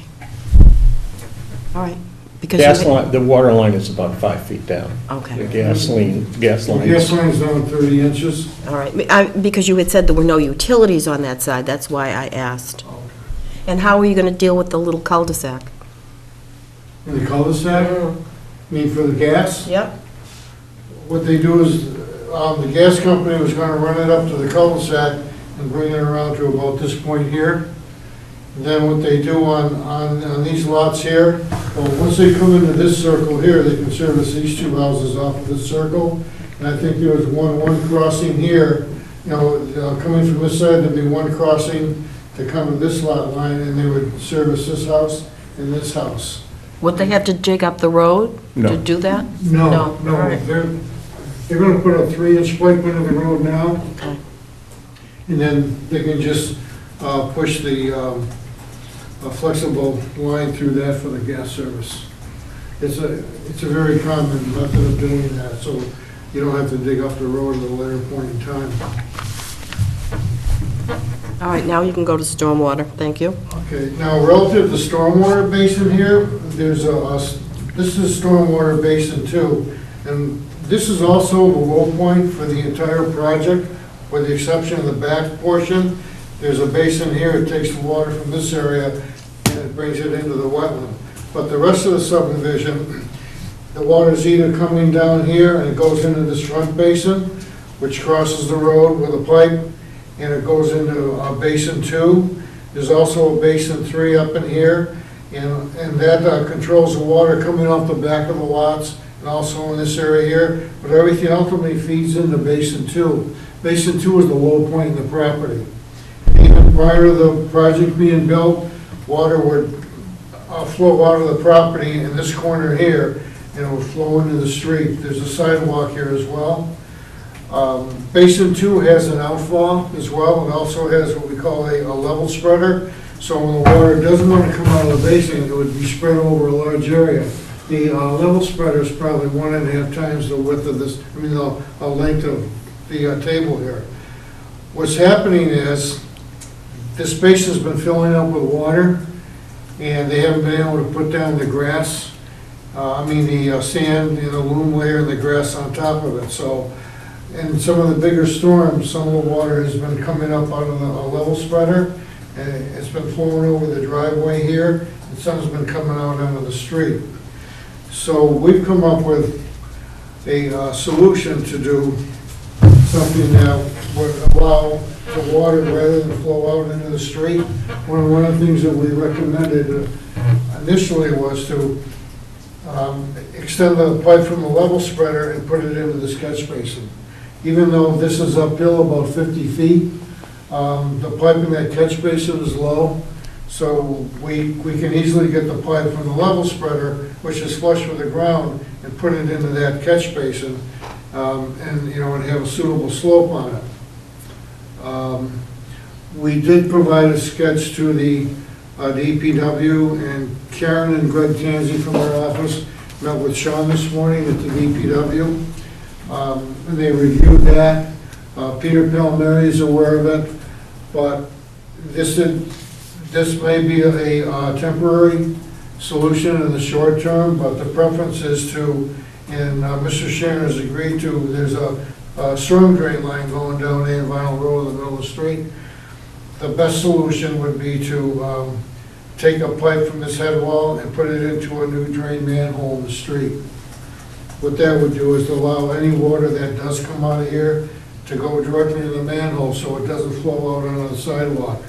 All right. Because Gas line, the water line is about 5 feet down. Okay. The gas line. The gas line's down 30 inches. All right, because you had said there were no utilities on that side, that's why I asked. And how are you going to deal with the little cul-de-sac? In the cul-de-sac? I mean, for the gas? Yep. What they do is, the gas company was gonna run it up to the cul-de-sac and bring it around to about this point here. And then what they do on these lots here, well, once they come into this circle here, they can service these 2 houses off of this circle. And I think there was one crossing here, coming from this side, there'd be one crossing to come to this lot line, and they would service this house and this house. Would they have to dig up the road No. to do that? No, All right. they're gonna put a 3-inch pipe into the road now. Okay. And then they can just push the a flexible line through that for the gas service. It's a very common method of doing that, so you don't have to dig up the road at a later point in time. All right, now you can go to stormwater, thank you. Okay, now relative to stormwater basin here, there's this is stormwater basin 2, and this is also the low point for the entire project, with the exception of the back portion. There's a basin here, it takes the water from this area and it brings it into the wetland. But the rest of the subdivision, the water's either coming down here and it goes into this front basin, which crosses the road with a pipe, and it goes into basin 2. There's also a basin 3 up in here, and that controls the water coming off the back of the lots and also in this area here, but everything ultimately feeds into basin 2. Basin 2 is the low point in the property. Even prior to the project being built, water would flow out of the property in this corner here, and it would flow into the street. There's a sidewalk here as well. Basin 2 has an outfall as well, and also has what we call a level spreader. So when the water doesn't want to come out of the basin, it would be spread over a large area. The level spreader is probably 1.5 times the width of this, the length of the table here. What's happening is this basin's been filling up with water, and they haven't been able to put down the grass, the sand and the loam layer and the grass on top of it. So in some of the bigger storms, some of the water has been coming up out of a level spreader, and it's been flowing over the driveway here, and some's been coming out onto the street. So we've come up with a solution to do something that would allow the water rather than flow out into the street. One of the things that we recommended initially was to extend the pipe from the level spreader and put it into the catch basin. Even though this is uphill about 50 feet, the pipe in that catch basin is low, so we can easily get the pipe from the level spreader, which is flush with the ground, and put it into that catch basin, and, you know, and have a suitable slope on it. We did provide a sketch to the DPW, and Karen and Greg Tansey from our office met with Sean this morning at the DPW. And they reviewed that. Peter Palmieri is aware of it, but this may be a temporary solution in the short term, but the preference is to, and Mr. Sharon has agreed to, there's a storm drain line going down A Vinyl Road in the middle of the street. The best solution would be to take a pipe from this head wall and put it into a new drain manhole in the street. What that would do is allow any water that does come out of here to go directly to the manhole so it doesn't flow out onto the sidewalk.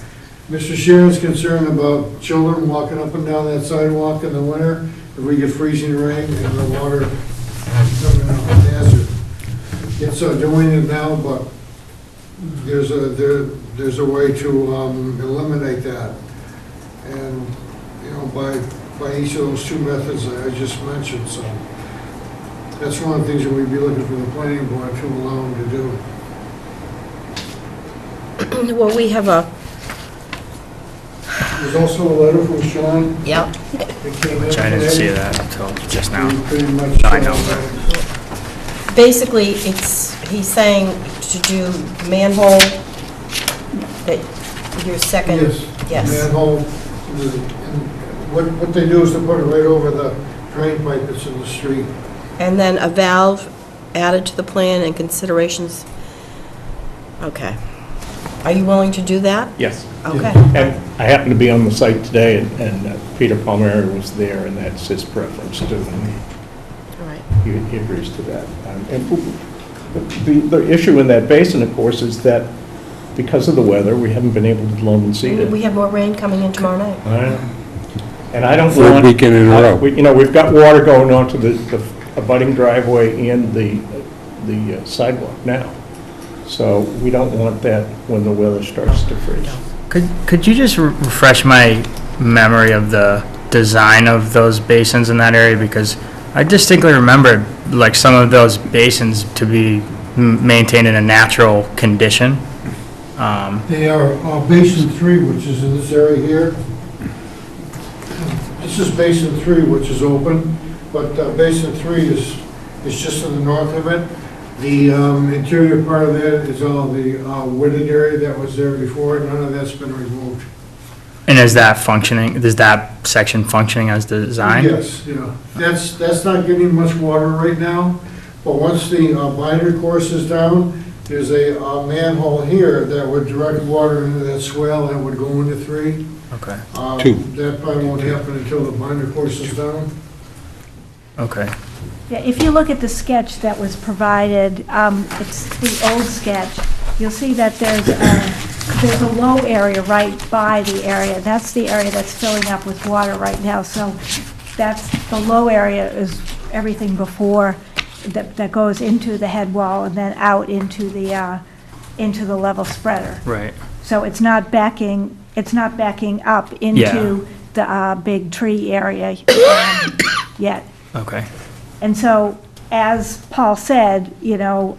Mr. Sharon's concerned about children walking up and down that sidewalk in the winter if we get freezing rain and the water coming out of the hazard. It's doing it now, but there's a way to eliminate that. And, you know, by each of those two methods I just mentioned, so that's one of the things that we'd be looking for the planning board to allow them to do. Well, we have a... There's also a letter from Sean. Yep. Which I didn't see that until just now. Pretty much. No, I know, but Basically, he's saying to do manhole, that your second... Yes. Manhole, what they do is to put it right over the drain pipe that's in the street. And then a valve added to the plan and considerations. Okay. Are you willing to do that? Yes. Okay. And I happened to be on the site today, and Peter Palmieri was there, and that's his preference too. All right. He agrees to that. And the issue in that basin, of course, is that because of the weather, we haven't been able to loam and seed it. We have more rain coming in tomorrow night. And I don't Third want... weekend in a row. You know, we've got water going onto the abutting driveway and the sidewalk now. So we don't want that when the weather starts to freeze. could you just refresh my memory of the design of those basins in that area? Because I distinctly remember like some of those basins to be maintained in a natural condition. They are Basin 3, which is in this area here. This is Basin 3, which is open, but Basin 3 is just to the north of it. The interior part of that is all the wooded area that was there before. None of that's been removed. And is that functioning, is that section functioning as designed? Yes, yeah. That's not getting much water right now, but once the binder course is down, there's a manhole here that would direct water into that swale that would go into 3. Okay. That probably won't happen until the binder course is down. Okay. Yeah, if you look at the sketch that was provided, it's the old sketch, you'll see that there's a low area right by the area. That's the area that's filling up with water right now. So that's, the low area is everything before that goes into the head wall and then out into the level spreader. Right. So it's not backing up into the big tree area yet. Okay. And so, as Paul said, you know,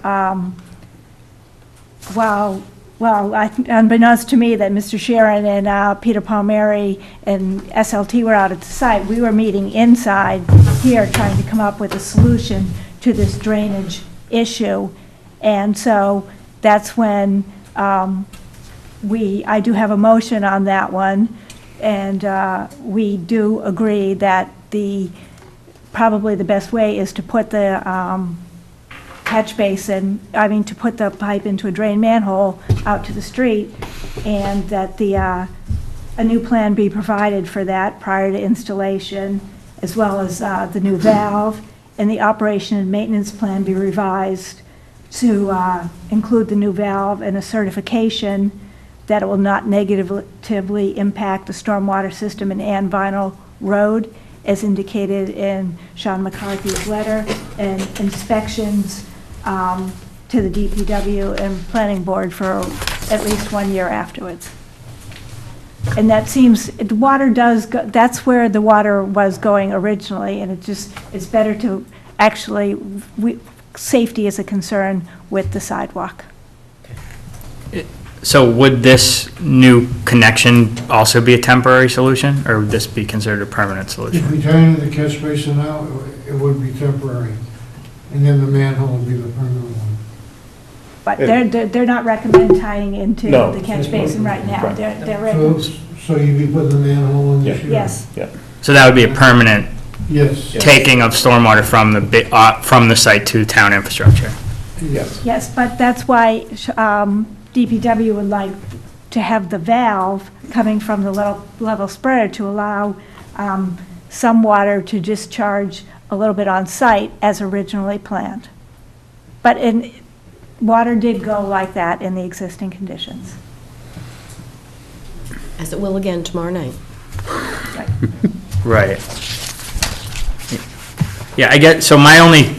unbeknownst to me that Mr. Sharon and Peter Palmieri and SLT were out at the site, we were meeting inside here trying to come up with a solution to this drainage issue. And so that's when I do have a motion on that one, and we do agree that probably the best way is to put the catch basin, to put the pipe into a drain manhole out to the street, and that a new plan be provided for that prior to installation, as well as the new valve, and the operation and maintenance plan be revised to include the new valve and a certification that it will not negatively impact the stormwater system in Ann Vinyl Road, as indicated in Sean McCarthy's letter, and inspections to the DPW and Planning Board for at least 1 year afterwards. And that seems, the water does go, that's where the water was going originally, and it's better to actually, safety is a concern with the sidewalk. So would this new connection also be a temporary solution, or would this be considered a permanent solution? If we tie into the catch basin now, it would be temporary, and then the manhole would be the permanent one. But they're not recommending tying into No. the catch basin right now. Right. They're ready. So you'd be putting the manhole in this year? Yes. Yeah. So that would be a permanent Yes. taking of stormwater from the site to town infrastructure. Yes. Yes, but that's why DPW would like to have the valve coming from the level spreader to allow some water to discharge a little bit on site as originally planned. But water did go like that in the existing conditions. As it will again tomorrow night. Right. Yeah, I get, so my only,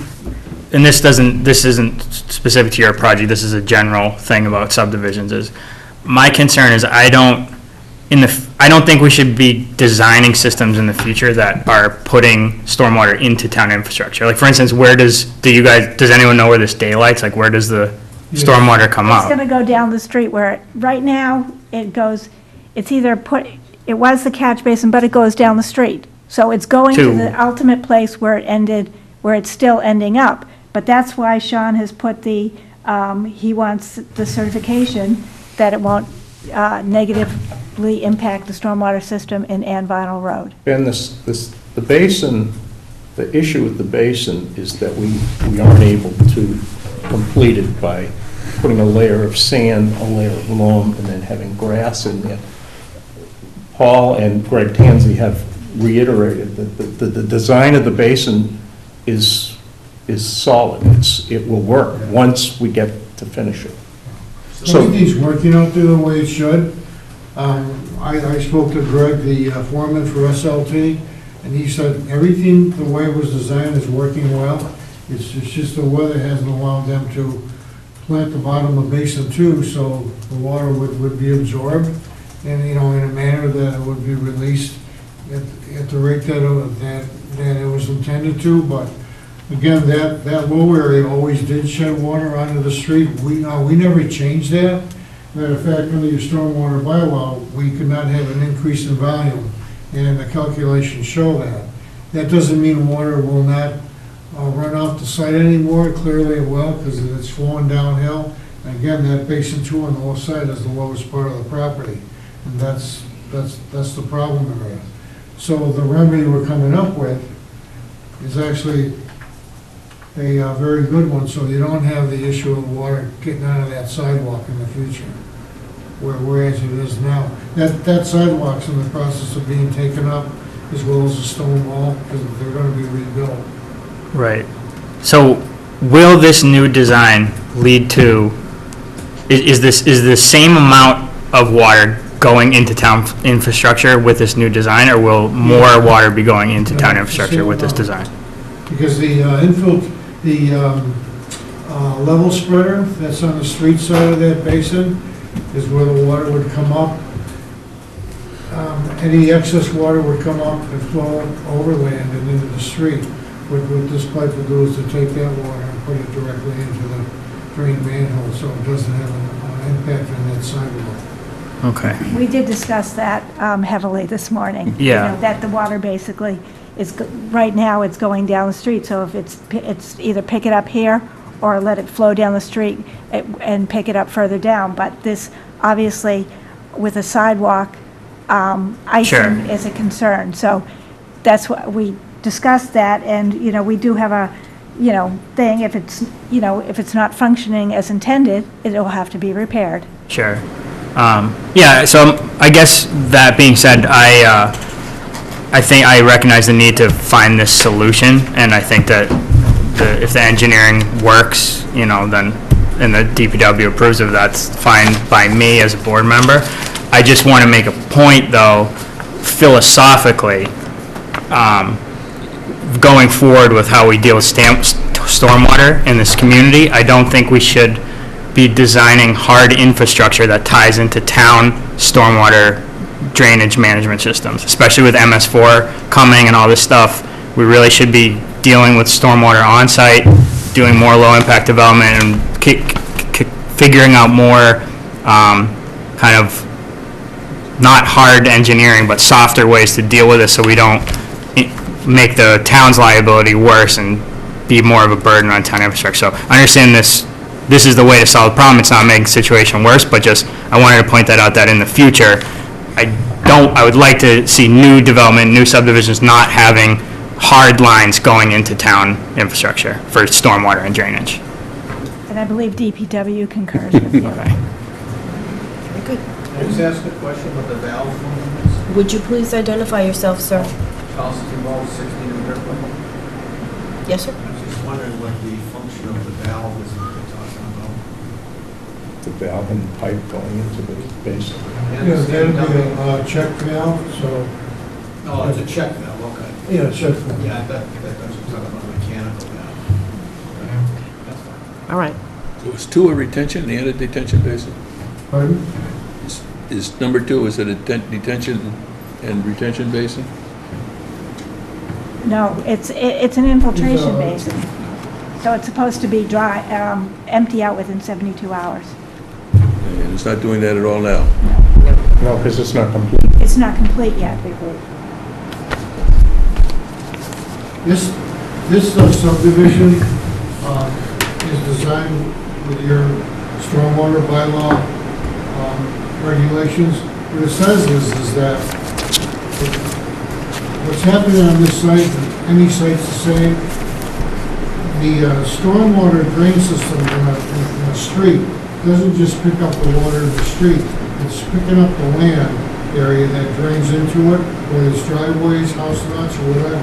and this isn't specific to your project, this is a general thing about subdivisions, is my concern is I don't think we should be designing systems in the future that are putting stormwater into town infrastructure. Like, for instance, does anyone know where this daylights, like where does the stormwater come It's out? going to go down the street where, right now, it was the catch basin, but it goes down the street. So it's going to the ultimate place where it ended, where it's still ending up. But that's why Sean has put he wants the certification that it won't negatively impact the stormwater system in Ann Vinyl Road. And the basin, the issue with the basin is that we aren't able to complete it by putting a layer of sand, a layer of loam, and then having grass in there. Paul and Greg Tansey have reiterated that the design of the basin is solid. It will work once we get to finish it. So everything's working out there the way it should. I spoke to Greg, the foreman for SLT, and he said everything the way it was designed is working well. It's just the weather hasn't allowed them to plant the bottom of basin 2, so the water would be absorbed, and in a manner that it would be released at the rate that it was intended to. But again, that low area always did shed water onto the street. We never changed that. Matter of fact, under your stormwater bylaw, we could not have an increase in volume, and the calculations show that. That doesn't mean water will not run off the site anymore. Clearly it will, because it's flowing downhill. And again, that basin 2 on the west side is the lowest part of the property, and that's the problem area. So the remedy we're coming up with is actually a very good one, so you don't have the issue of water getting out of that sidewalk in the future, whereas it is now. That sidewalk's in the process of being taken up, as well as the stone wall, because they're going to be rebuilt. Right. So will this new design lead to, is the same amount of water going into town infrastructure with this new design, or will more water be going into town infrastructure with this design? Because the level spreader that's on the street side of that basin is where the water would come up. Any excess water would come up and flow overland and into the street. What this pipe will do is to take that water and put it directly into the drain manhole, so it doesn't have an impact on that sidewalk. Okay. We did discuss that heavily this morning. Yeah. That the water basically is, right now, it's going down the street, so if it's either pick it up here or let it flow down the street and pick it up further down. But this, obviously, with a sidewalk, icing is a concern. So that's what we discussed that, and, we do have thing. If it's, if it's not functioning as intended, it'll have to be repaired. Sure. Yeah, so I guess that being said, I think I recognize the need to find this solution, and I think that if the engineering works, then, and the DPW approves of that's fine by me as a board member. I just want to make a point, though, philosophically, going forward with how we deal with stormwater in this community, I don't think we should be designing hard infrastructure that ties into town stormwater drainage management systems, especially with MS4 coming and all this stuff. We really should be dealing with stormwater on-site, doing more low-impact development, and figuring out more kind of not hard engineering, but softer ways to deal with it so we don't make the town's liability worse and be more of a burden on town infrastructure. So I understand this is the way to solve the problem. It's not making the situation worse, but just I wanted to point that out, that in the future, I would like to see new development, new subdivisions not having hard lines going into town infrastructure for stormwater and drainage. And I believe DPW concurs with you. Okay. Very good. Can I just ask a question about the valve movements? Would you please identify yourself, sir? House is involved 60 New York. Yes, sir. I was just wondering what the function of the valve is that you're talking about. The valve and pipe going into the basin. Yeah, that'd be a check valve, so. Oh, it's a check valve, okay. Yeah, check valve. Yeah, that was talking about a mechanical valve. Okay, that's fine. All right. So is 2 a retention and a detention basin? Pardon? Is number 2, is it a detention and retention basin? No, it's an infiltration basin. So it's supposed to be dry, empty out within 72 hours. And it's not doing that at all now? No, because it's not complete. It's not complete yet. This subdivision is designed with your stormwater bylaw regulations. What it says is that what's happening on this site, any site's the same, the stormwater drain system in a street doesn't just pick up the water in the street, it's picking up the land area that drains into it, whether it's driveways, house lots, or whatever.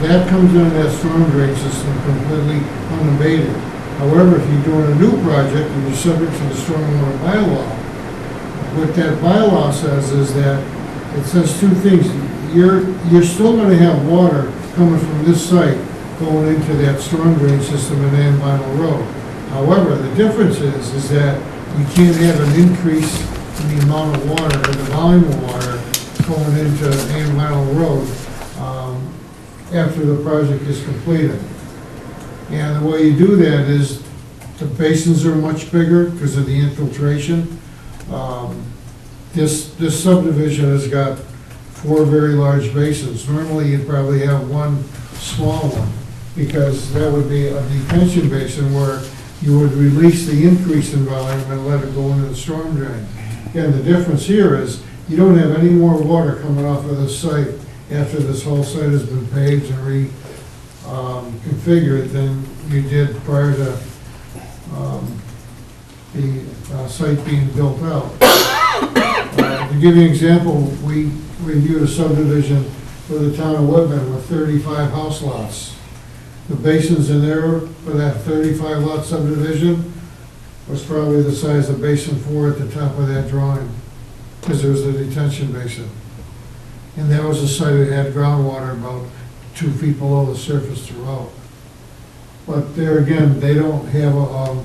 That comes into that storm drain system completely unabated. However, if you're doing a new project and you're subject to the stormwater bylaw, what that bylaw says is that it says 2 things. You're still going to have water coming from this site going into that storm drain system in Ann Vinyl Road. However, the difference is that you can't have an increase in the amount of water or the volume of water going into Ann Vinyl Road after the project is completed. And the way you do that is the basins are much bigger because of the infiltration. This subdivision has got 4 very large basins. Normally, you'd probably have 1 small one, because that would be a detention basin where you would release the increase in volume and let it go into the storm drain. And the difference here is you don't have any more water coming off of this site after this whole site has been paved and reconfigured than you did prior to the site being built out. To give you an example, we reviewed a subdivision for the town of Whitman with 35 house lots. The basins in there for that 35 lot subdivision was probably the size of basin 4 at the top of that drawing, because there was a detention basin. And that was a site that had groundwater about 2 feet below the surface throughout. But there again, they don't have a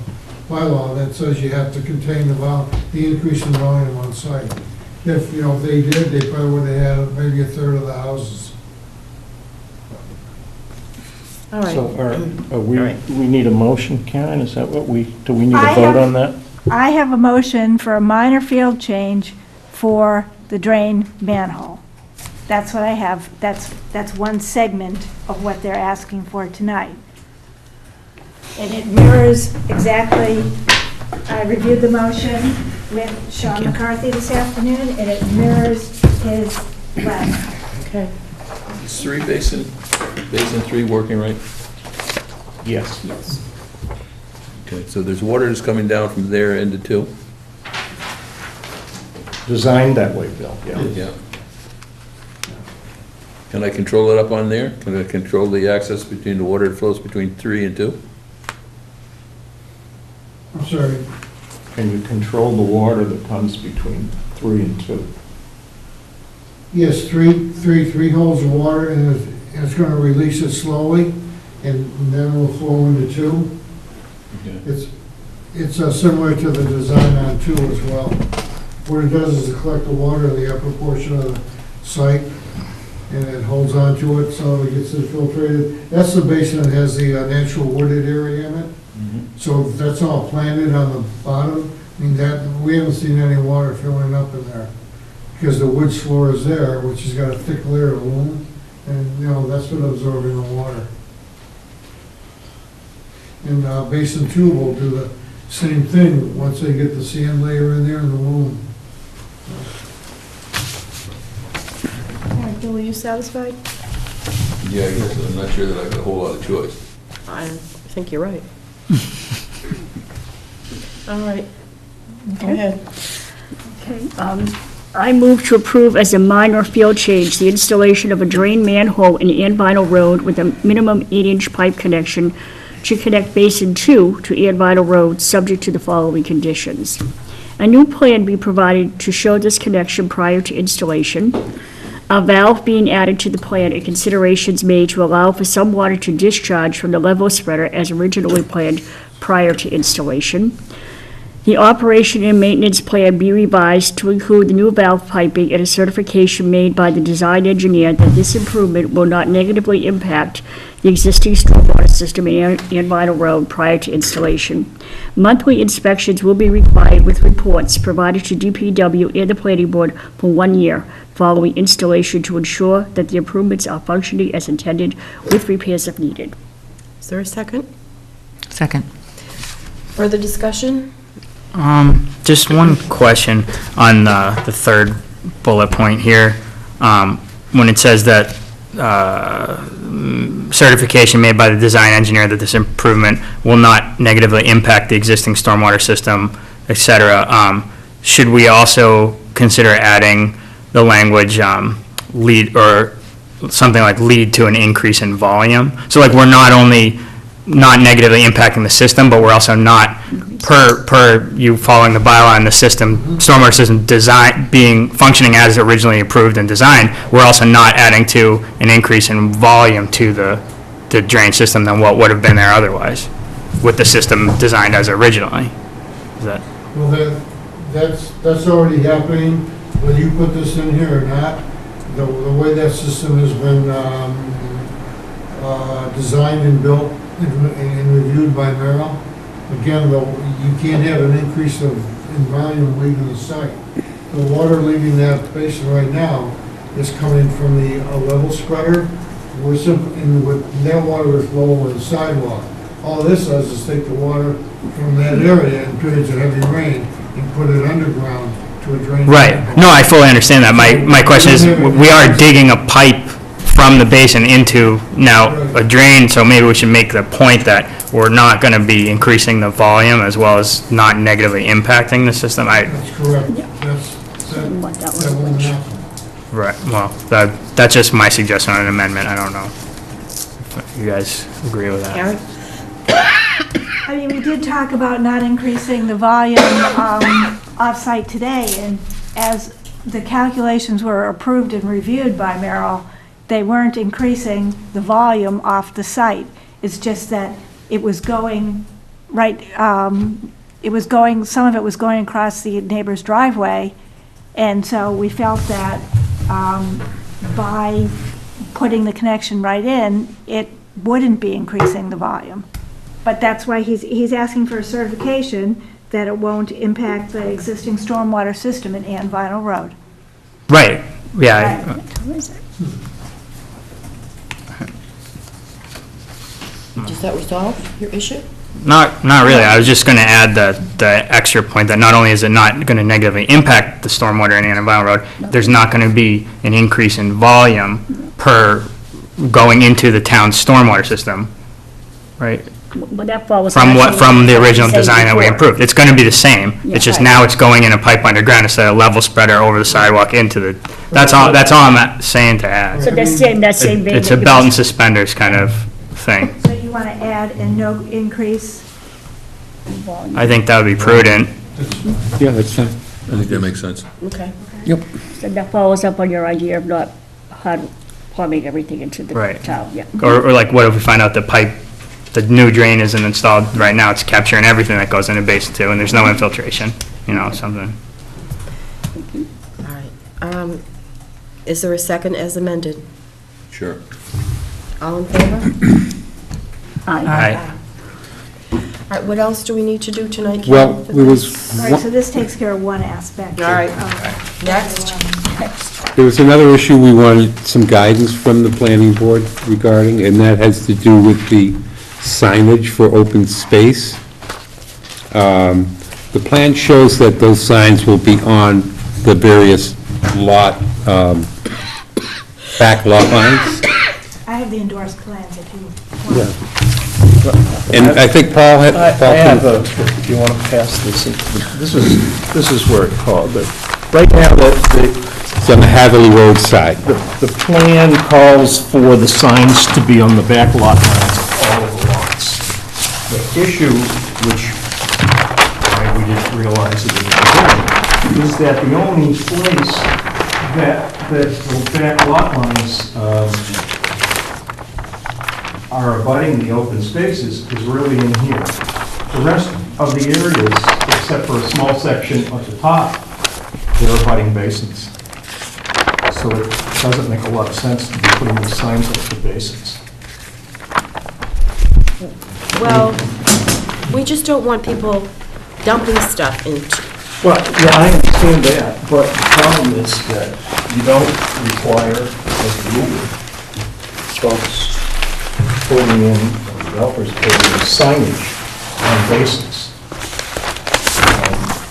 bylaw that says you have to contain the increase in volume on site. If they did, they probably would have had maybe a third of the houses. All right. So we need a motion, Karen? Is that what do we need a vote on that? I have a motion for a minor field change for the drain manhole. That's what I have. That's one segment of what they're asking for tonight. And it mirrors exactly, I reviewed the motion with Sean McCarthy this afternoon, and it mirrors his letter. Okay. Is 3 basin 3 working right? Yes. Yes. Okay, so there's water that's coming down from there into 2? Designed that way, Bill, yeah. Yeah. Can I control it up on there? Can I control the access between the water that flows between 3 and 2? I'm sorry, Can you control the water that comes between 3 and 2? yes, three holes of water, and it's gonna release it slowly, and then it will flow into 2. It's similar to the design on 2 as well. What it does is it collect the water in the upper portion of the site, and it holds on to it, so it gets infiltrated. That's the basin that has the natural wooded area in it. So that's all planted on the bottom. I mean, we haven't seen any water filling up in there, because the wood floor is there, which has got a thick layer of loam, and, that's what absorbing the water. And Basin 2 will do the same thing, once they get the sand layer in there and the loam. All right, Bill, are you satisfied? Yeah, I guess I'm not sure that I got a whole lot of choice. I think you're right. All right. Go ahead. Okay, I move to approve as a minor field change the installation of a drain manhole in Ann Vinyl Road with a minimum 8-inch pipe connection to connect Basin 2 to Ann Vinyl Road, subject to the following conditions. A new plan be provided to show this connection prior to installation. A valve being added to the plan and considerations made to allow for some water to discharge from the level spreader as originally planned prior to installation. The operation and maintenance plan be revised to include the new valve piping and a certification made by the design engineer that this improvement will not negatively impact the existing stormwater system in Ann Vinyl Road prior to installation. Monthly inspections will be required with reports provided to DPW and the planning board for 1 year following installation to ensure that the improvements are functioning as intended with repairs if needed. Is there a second? Second. Further discussion? Just one question on the third bullet point here. When it says that certification made by the design engineer that this improvement will not negatively impact the existing stormwater system, et cetera, should we also consider adding the language lead, or something like lead to an increase in volume? So like we're not only not negatively impacting the system, but we're also not, per you following the bylaw and the system, stormwater system design, functioning as originally approved and designed, we're also not adding to an increase in volume to the drain system than what would have been there otherwise, with the system designed as originally. Is that? Well, that's already happening, whether you put this in here or not. The way that system has been designed and built and reviewed by Merrill, again, though, you can't have an increase in volume leaving the site. The water leaving that basin right now is coming from the level spreader. We're simply, and with that water is low on the sidewalk. All this does is take the water from that area in periods of heavy rain and put it underground to a drain. Right. No, I fully understand that. My question is, we are digging a pipe from the basin into now a drain, so maybe we should make the point that we're not going to be increasing the volume as well as not negatively impacting the system. That's correct. That won't happen. Right, well, that's just my suggestion on an amendment. I don't know if you guys agree with that. Karen? I mean, we did talk about not increasing the volume off-site today, and as the calculations were approved and reviewed by Merrill, they weren't increasing the volume off the site. It's just that it was going right, some of it was going across the neighbor's driveway, and so we felt that by putting the connection right in, it wouldn't be increasing the volume. But that's why he's asking for a certification that it won't impact the existing stormwater system in Ann Vinyl Road. Right, yeah. Does that resolve your issue? Not really. I was just going to add the extra point that not only is it not going to negatively impact the stormwater in Ann Vinyl Road, there's not going to be an increase in volume per going into the town's stormwater system, right? But that follows. from the original Same design that we before. approved. It's going to be the same. Yeah. It's just Right. now it's going in a pipe underground instead of level spreader over the sidewalk into the, that's all I'm saying to add. So that same vein. It's a belt and suspenders kind of thing. So you want to add and no increase? I think that would be prudent. Yeah, that's fine. I think that makes sense. Okay. Yep. So that follows up on your idea of not hard plumbing everything into the Right. town, yeah. Or like, what if we find out the pipe, the new drain isn't installed right now, it's capturing everything that goes into basin two, and there's no infiltration, something. All right. Is there a second as amended? Sure. All in favor? Aye. All right, what else do we need to do tonight? Well, Karen, for we was, this? All right, so this takes care of one aspect. All right. of- Next. there was another issue we wanted some guidance from the planning board regarding, and that has to do with the signage for open space. The plan shows that those signs will be on the various lot, back lot lines. I have the endorsed plans if you Yeah. want. And I think Paul had. I have a, if you want to pass this, this is where it's called, but right now, It's on the Hatherley Road side. the plan calls for the signs to be on the back lot lines of all of the lots. The issue, which we didn't realize it at the beginning, is that the only place that those back lot lines are abutting the open spaces is really in here. The rest of the areas, except for a small section at the top, they're abutting basins. So it doesn't make a lot of sense to be putting these signs up for basins. Well, we just don't want people dumping stuff into. Well, yeah, I understand that, but the problem is that you don't require, as a rule, folks putting in, developers putting in signage on basins.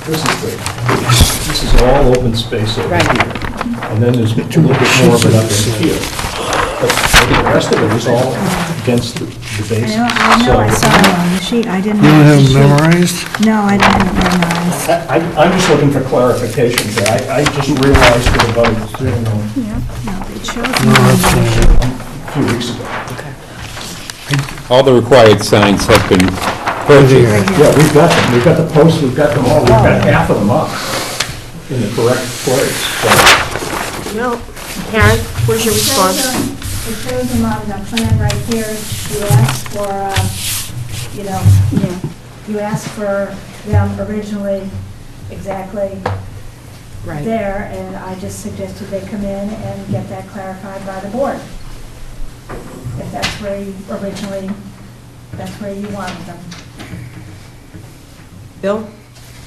This is all open space over here. And then there's a little bit more of it up in here. But the rest of it is all against the basin. I know I saw it on the sheet, I didn't. You don't have the them sheet. memorized? No, I didn't have it memorized. I'm just looking for clarification, but I just realized it about, Yeah, no, it shows. a few weeks ago. All the required signs have been purchased. Yeah, we've got them, we've got the posts, we've got them all, we've got half of them up in the correct place. So, No. Karen, what's your response? It shows them on the plan right here. You asked for, you asked for them originally exactly Right. there, and I just suggested they come in and get that clarified by the board. If that's where you originally, that's where you wanted them. Bill?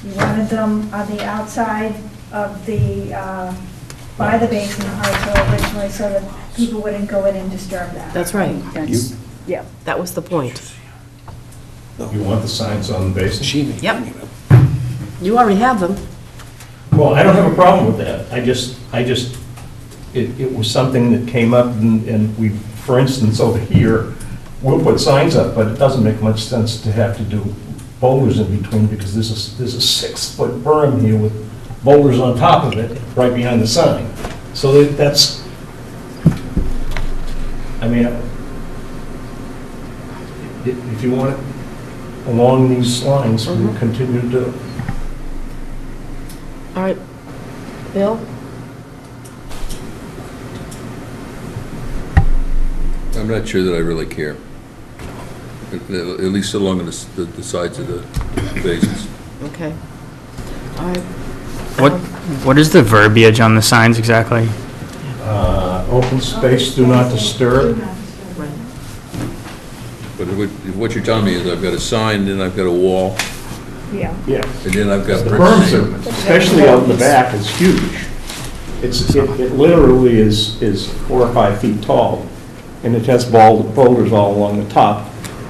You wanted them on the outside of the, by the basin parcel originally, so that people wouldn't go in and disturb that. That's right. That's, yeah. That was the point. you want the signs on the basin? Yep. You already have them. Well, I don't have a problem with that. It was something that came up and we, for instance, over here, we'll put signs up, but it doesn't make much sense to have to do boulders in between because there's a 6-foot berm here with boulders on top of it, right behind the sign. So that's, I mean, if you want it along these lines, we'll continue to do it. All right. Bill? I'm not sure that I really care. At least along the sides of the basins. Okay. All right. What is the verbiage on the signs exactly? Open space, do not disturb. But what you're telling me is I've got a sign, then I've got a wall, Yeah. Yeah. and then I've got The bricks. berms are, especially out in the back, is huge. It literally is 4 or 5 feet tall, and it has boulders all along the top.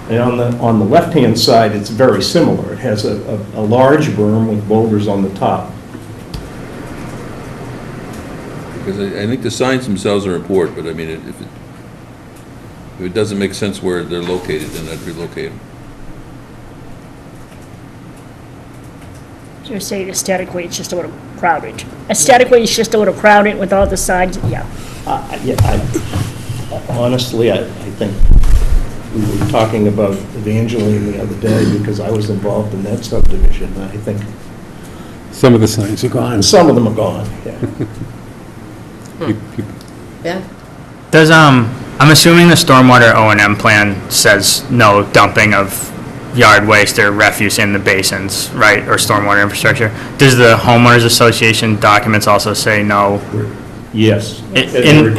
And on the left-hand side, it's very similar. It has a large berm with boulders on the top. Because I think the signs themselves are important, but I mean, if it doesn't make sense where they're located, then I'd relocate them. you're saying aesthetically, it's just a little crowded. Aesthetically, it's just a little crowded with all the sides, yeah. Honestly, I think we were talking about Evangeline the other day because I was involved in that subdivision. And I think Some of the signs are gone. some of them are gone, yeah. Yeah? Does, I'm assuming the stormwater O&M plan says no dumping of yard waste or refuse in the basins, right, or stormwater infrastructure. Does the homeowners association documents also say no? Yes. In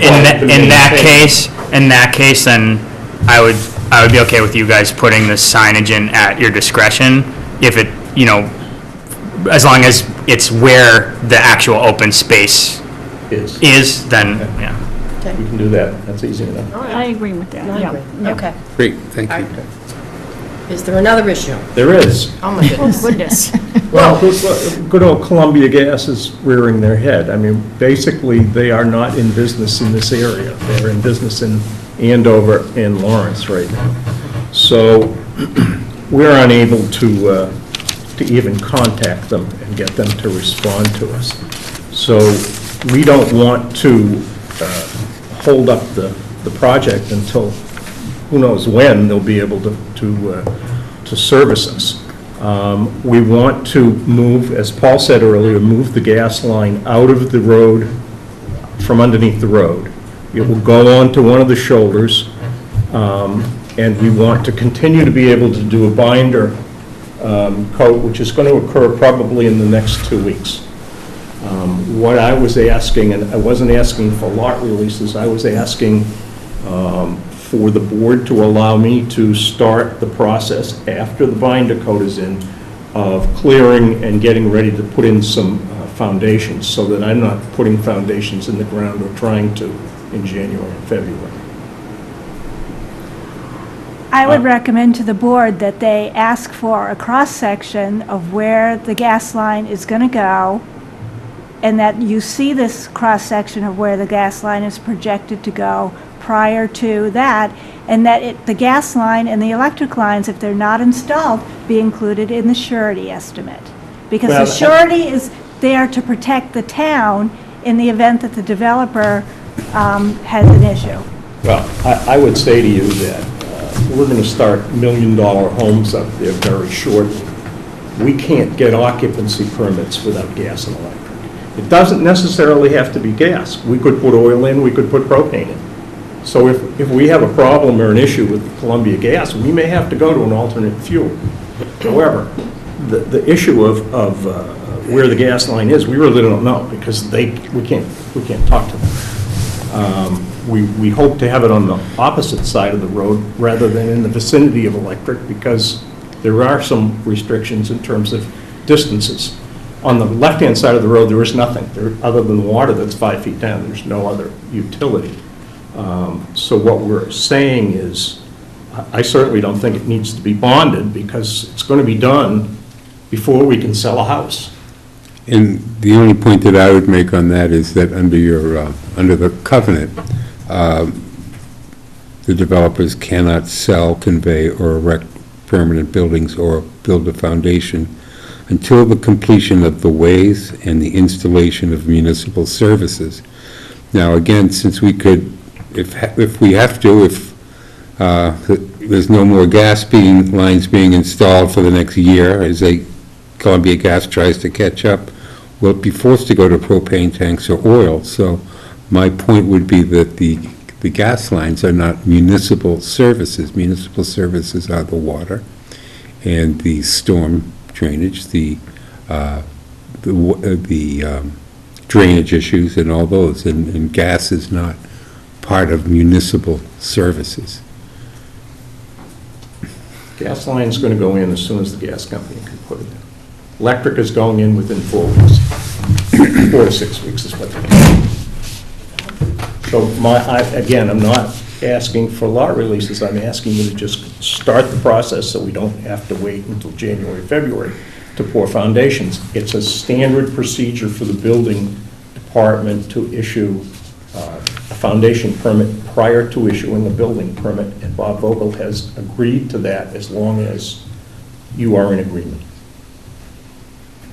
that case, then I would be okay with you guys putting the signage in at your discretion if it, as long as it's where the actual open space is, then, yeah. Okay. We can do that, that's easy enough. I agree with that, I yeah. agree. Yeah. Okay. Great, thank you. Is there another issue? There is. Oh, my Oh, goodness. goodness. Well, good old Columbia Gas is rearing their head. I mean, basically, they are not in business in this area. They're in business in Andover and Lawrence right now. So we're unable to even contact them and get them to respond to us. So we don't want to hold up the project until who knows when they'll be able to service us. We want to move, as Paul said earlier, move the gas line out of the road, from underneath the road. It will go on to one of the shoulders, and we want to continue to be able to do a binder coat, which is going to occur probably in the next 2 weeks. What I was asking, and I wasn't asking for lot releases, I was asking for the board to allow me to start the process after the binder coat is in of clearing and getting ready to put in some foundations so that I'm not putting foundations in the ground or trying to in January and February. I would recommend to the board that they ask for a cross-section of where the gas line is going to go, and that you see this cross-section of where the gas line is projected to go prior to that, and that the gas line and the electric lines, if they're not installed, be included in the surety estimate. Because the surety is there to protect the town in the event that the developer has an issue. Well, I would say to you that we're going to start million-dollar homes up there very shortly. We can't get occupancy permits without gas and electric. It doesn't necessarily have to be gas. We could put oil in, we could put propane in. So if we have a problem or an issue with Columbia Gas, we may have to go to an alternate fuel. However, the issue of where the gas line is, we really don't know because we can't talk to them. We hope to have it on the opposite side of the road rather than in the vicinity of electric because there are some restrictions in terms of distances. On the left-hand side of the road, there is nothing other than water that's 5 feet down. There's no other utility. So what we're saying is, I certainly don't think it needs to be bonded because it's going to be done before we can sell a house. And the only point that I would make on that is that under the covenant, the developers cannot sell, convey, or erect permanent buildings or build a foundation until the completion of the ways and the installation of municipal services. Now, again, since we could, if we have to, if there's no more gas lines being installed for the next year as Columbia Gas tries to catch up, we'll be forced to go to propane tanks or oil. So my point would be that the gas lines are not municipal services. Municipal services are the water and the storm drainage, the drainage issues and all those, and gas is not part of municipal services. Gas line is going to go in as soon as the gas company can put it in. Electric is going in within 4 weeks. 4 to 6 weeks is what they're doing. So again, I'm not asking for lot releases. I'm asking you to just start the process so we don't have to wait until January, February to pour foundations. It's a standard procedure for the building department to issue a foundation permit prior to issuing a building permit, and Bob Vogel has agreed to that as long as you are in agreement.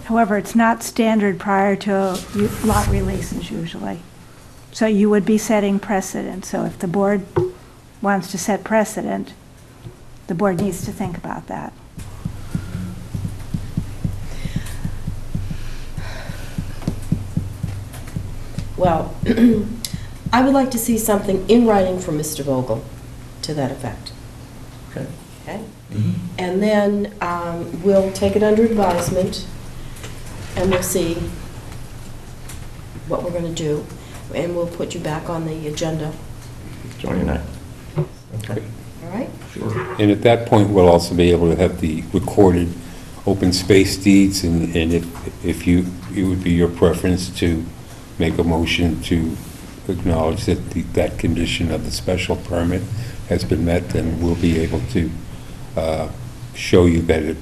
However, it's not standard prior to lot releases usually. So you would be setting precedent. So if the board wants to set precedent, the board needs to think about that. Well, I would like to see something in writing from Mr. Vogel to that effect. Okay. Okay? And then we'll take it under advisement, and we'll see what we're going to do, and we'll put you back on the agenda. 29. Okay. All right? Sure. And at that point, we'll also be able to have the recorded open space deeds, and if you, it would be your preference to make a motion to acknowledge that that condition of the special permit has been met, then we'll be able to show you that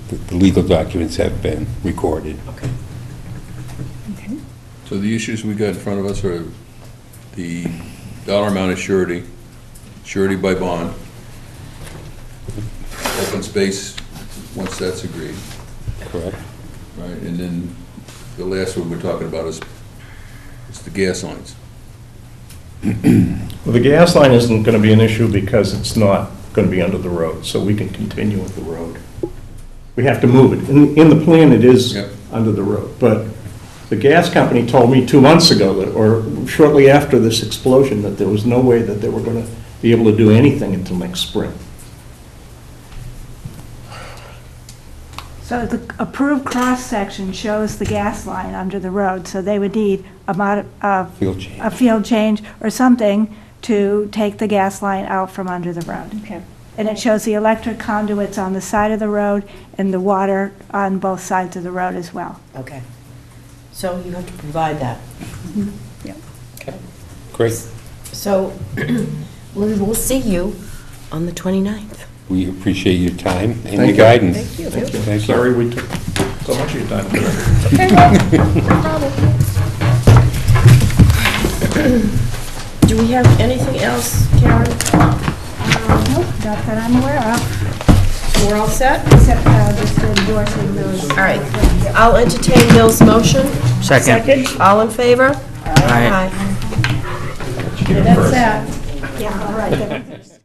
the legal documents have been recorded. Okay. So the issues we got in front of us are the dollar amount of surety, surety by bond, open space, once that's agreed. Correct. Right, and then the last one we're talking about is the gas lines. Well, the gas line isn't going to be an issue because it's not going to be under the road, so we can continue with the road. We have to move it. In the plan, it is under the road, but the gas company told me 2 months ago, that, or shortly after this explosion, that there was no way that they were going to be able to do anything until next spring. So the approved cross-section shows the gas line under the road, so they would need a field change or something to take the gas line out from under the road. Okay. And it shows the electric conduits on the side of the road and the water on both sides of the road as well. Okay. So you have to provide that. Yeah. Okay. Great. So we will see you on the 29th. We appreciate your time and Thank your you. guidance. Thank you. Thank you. Sorry we took so much of your time. Okay, well, no problem. Do we have anything else, Karen? Nope, not that I'm aware of, We're all set? except just endorsing those. All right. I'll entertain Bill's motion. Second. All in favor? Aye. That's that. Yeah, all right.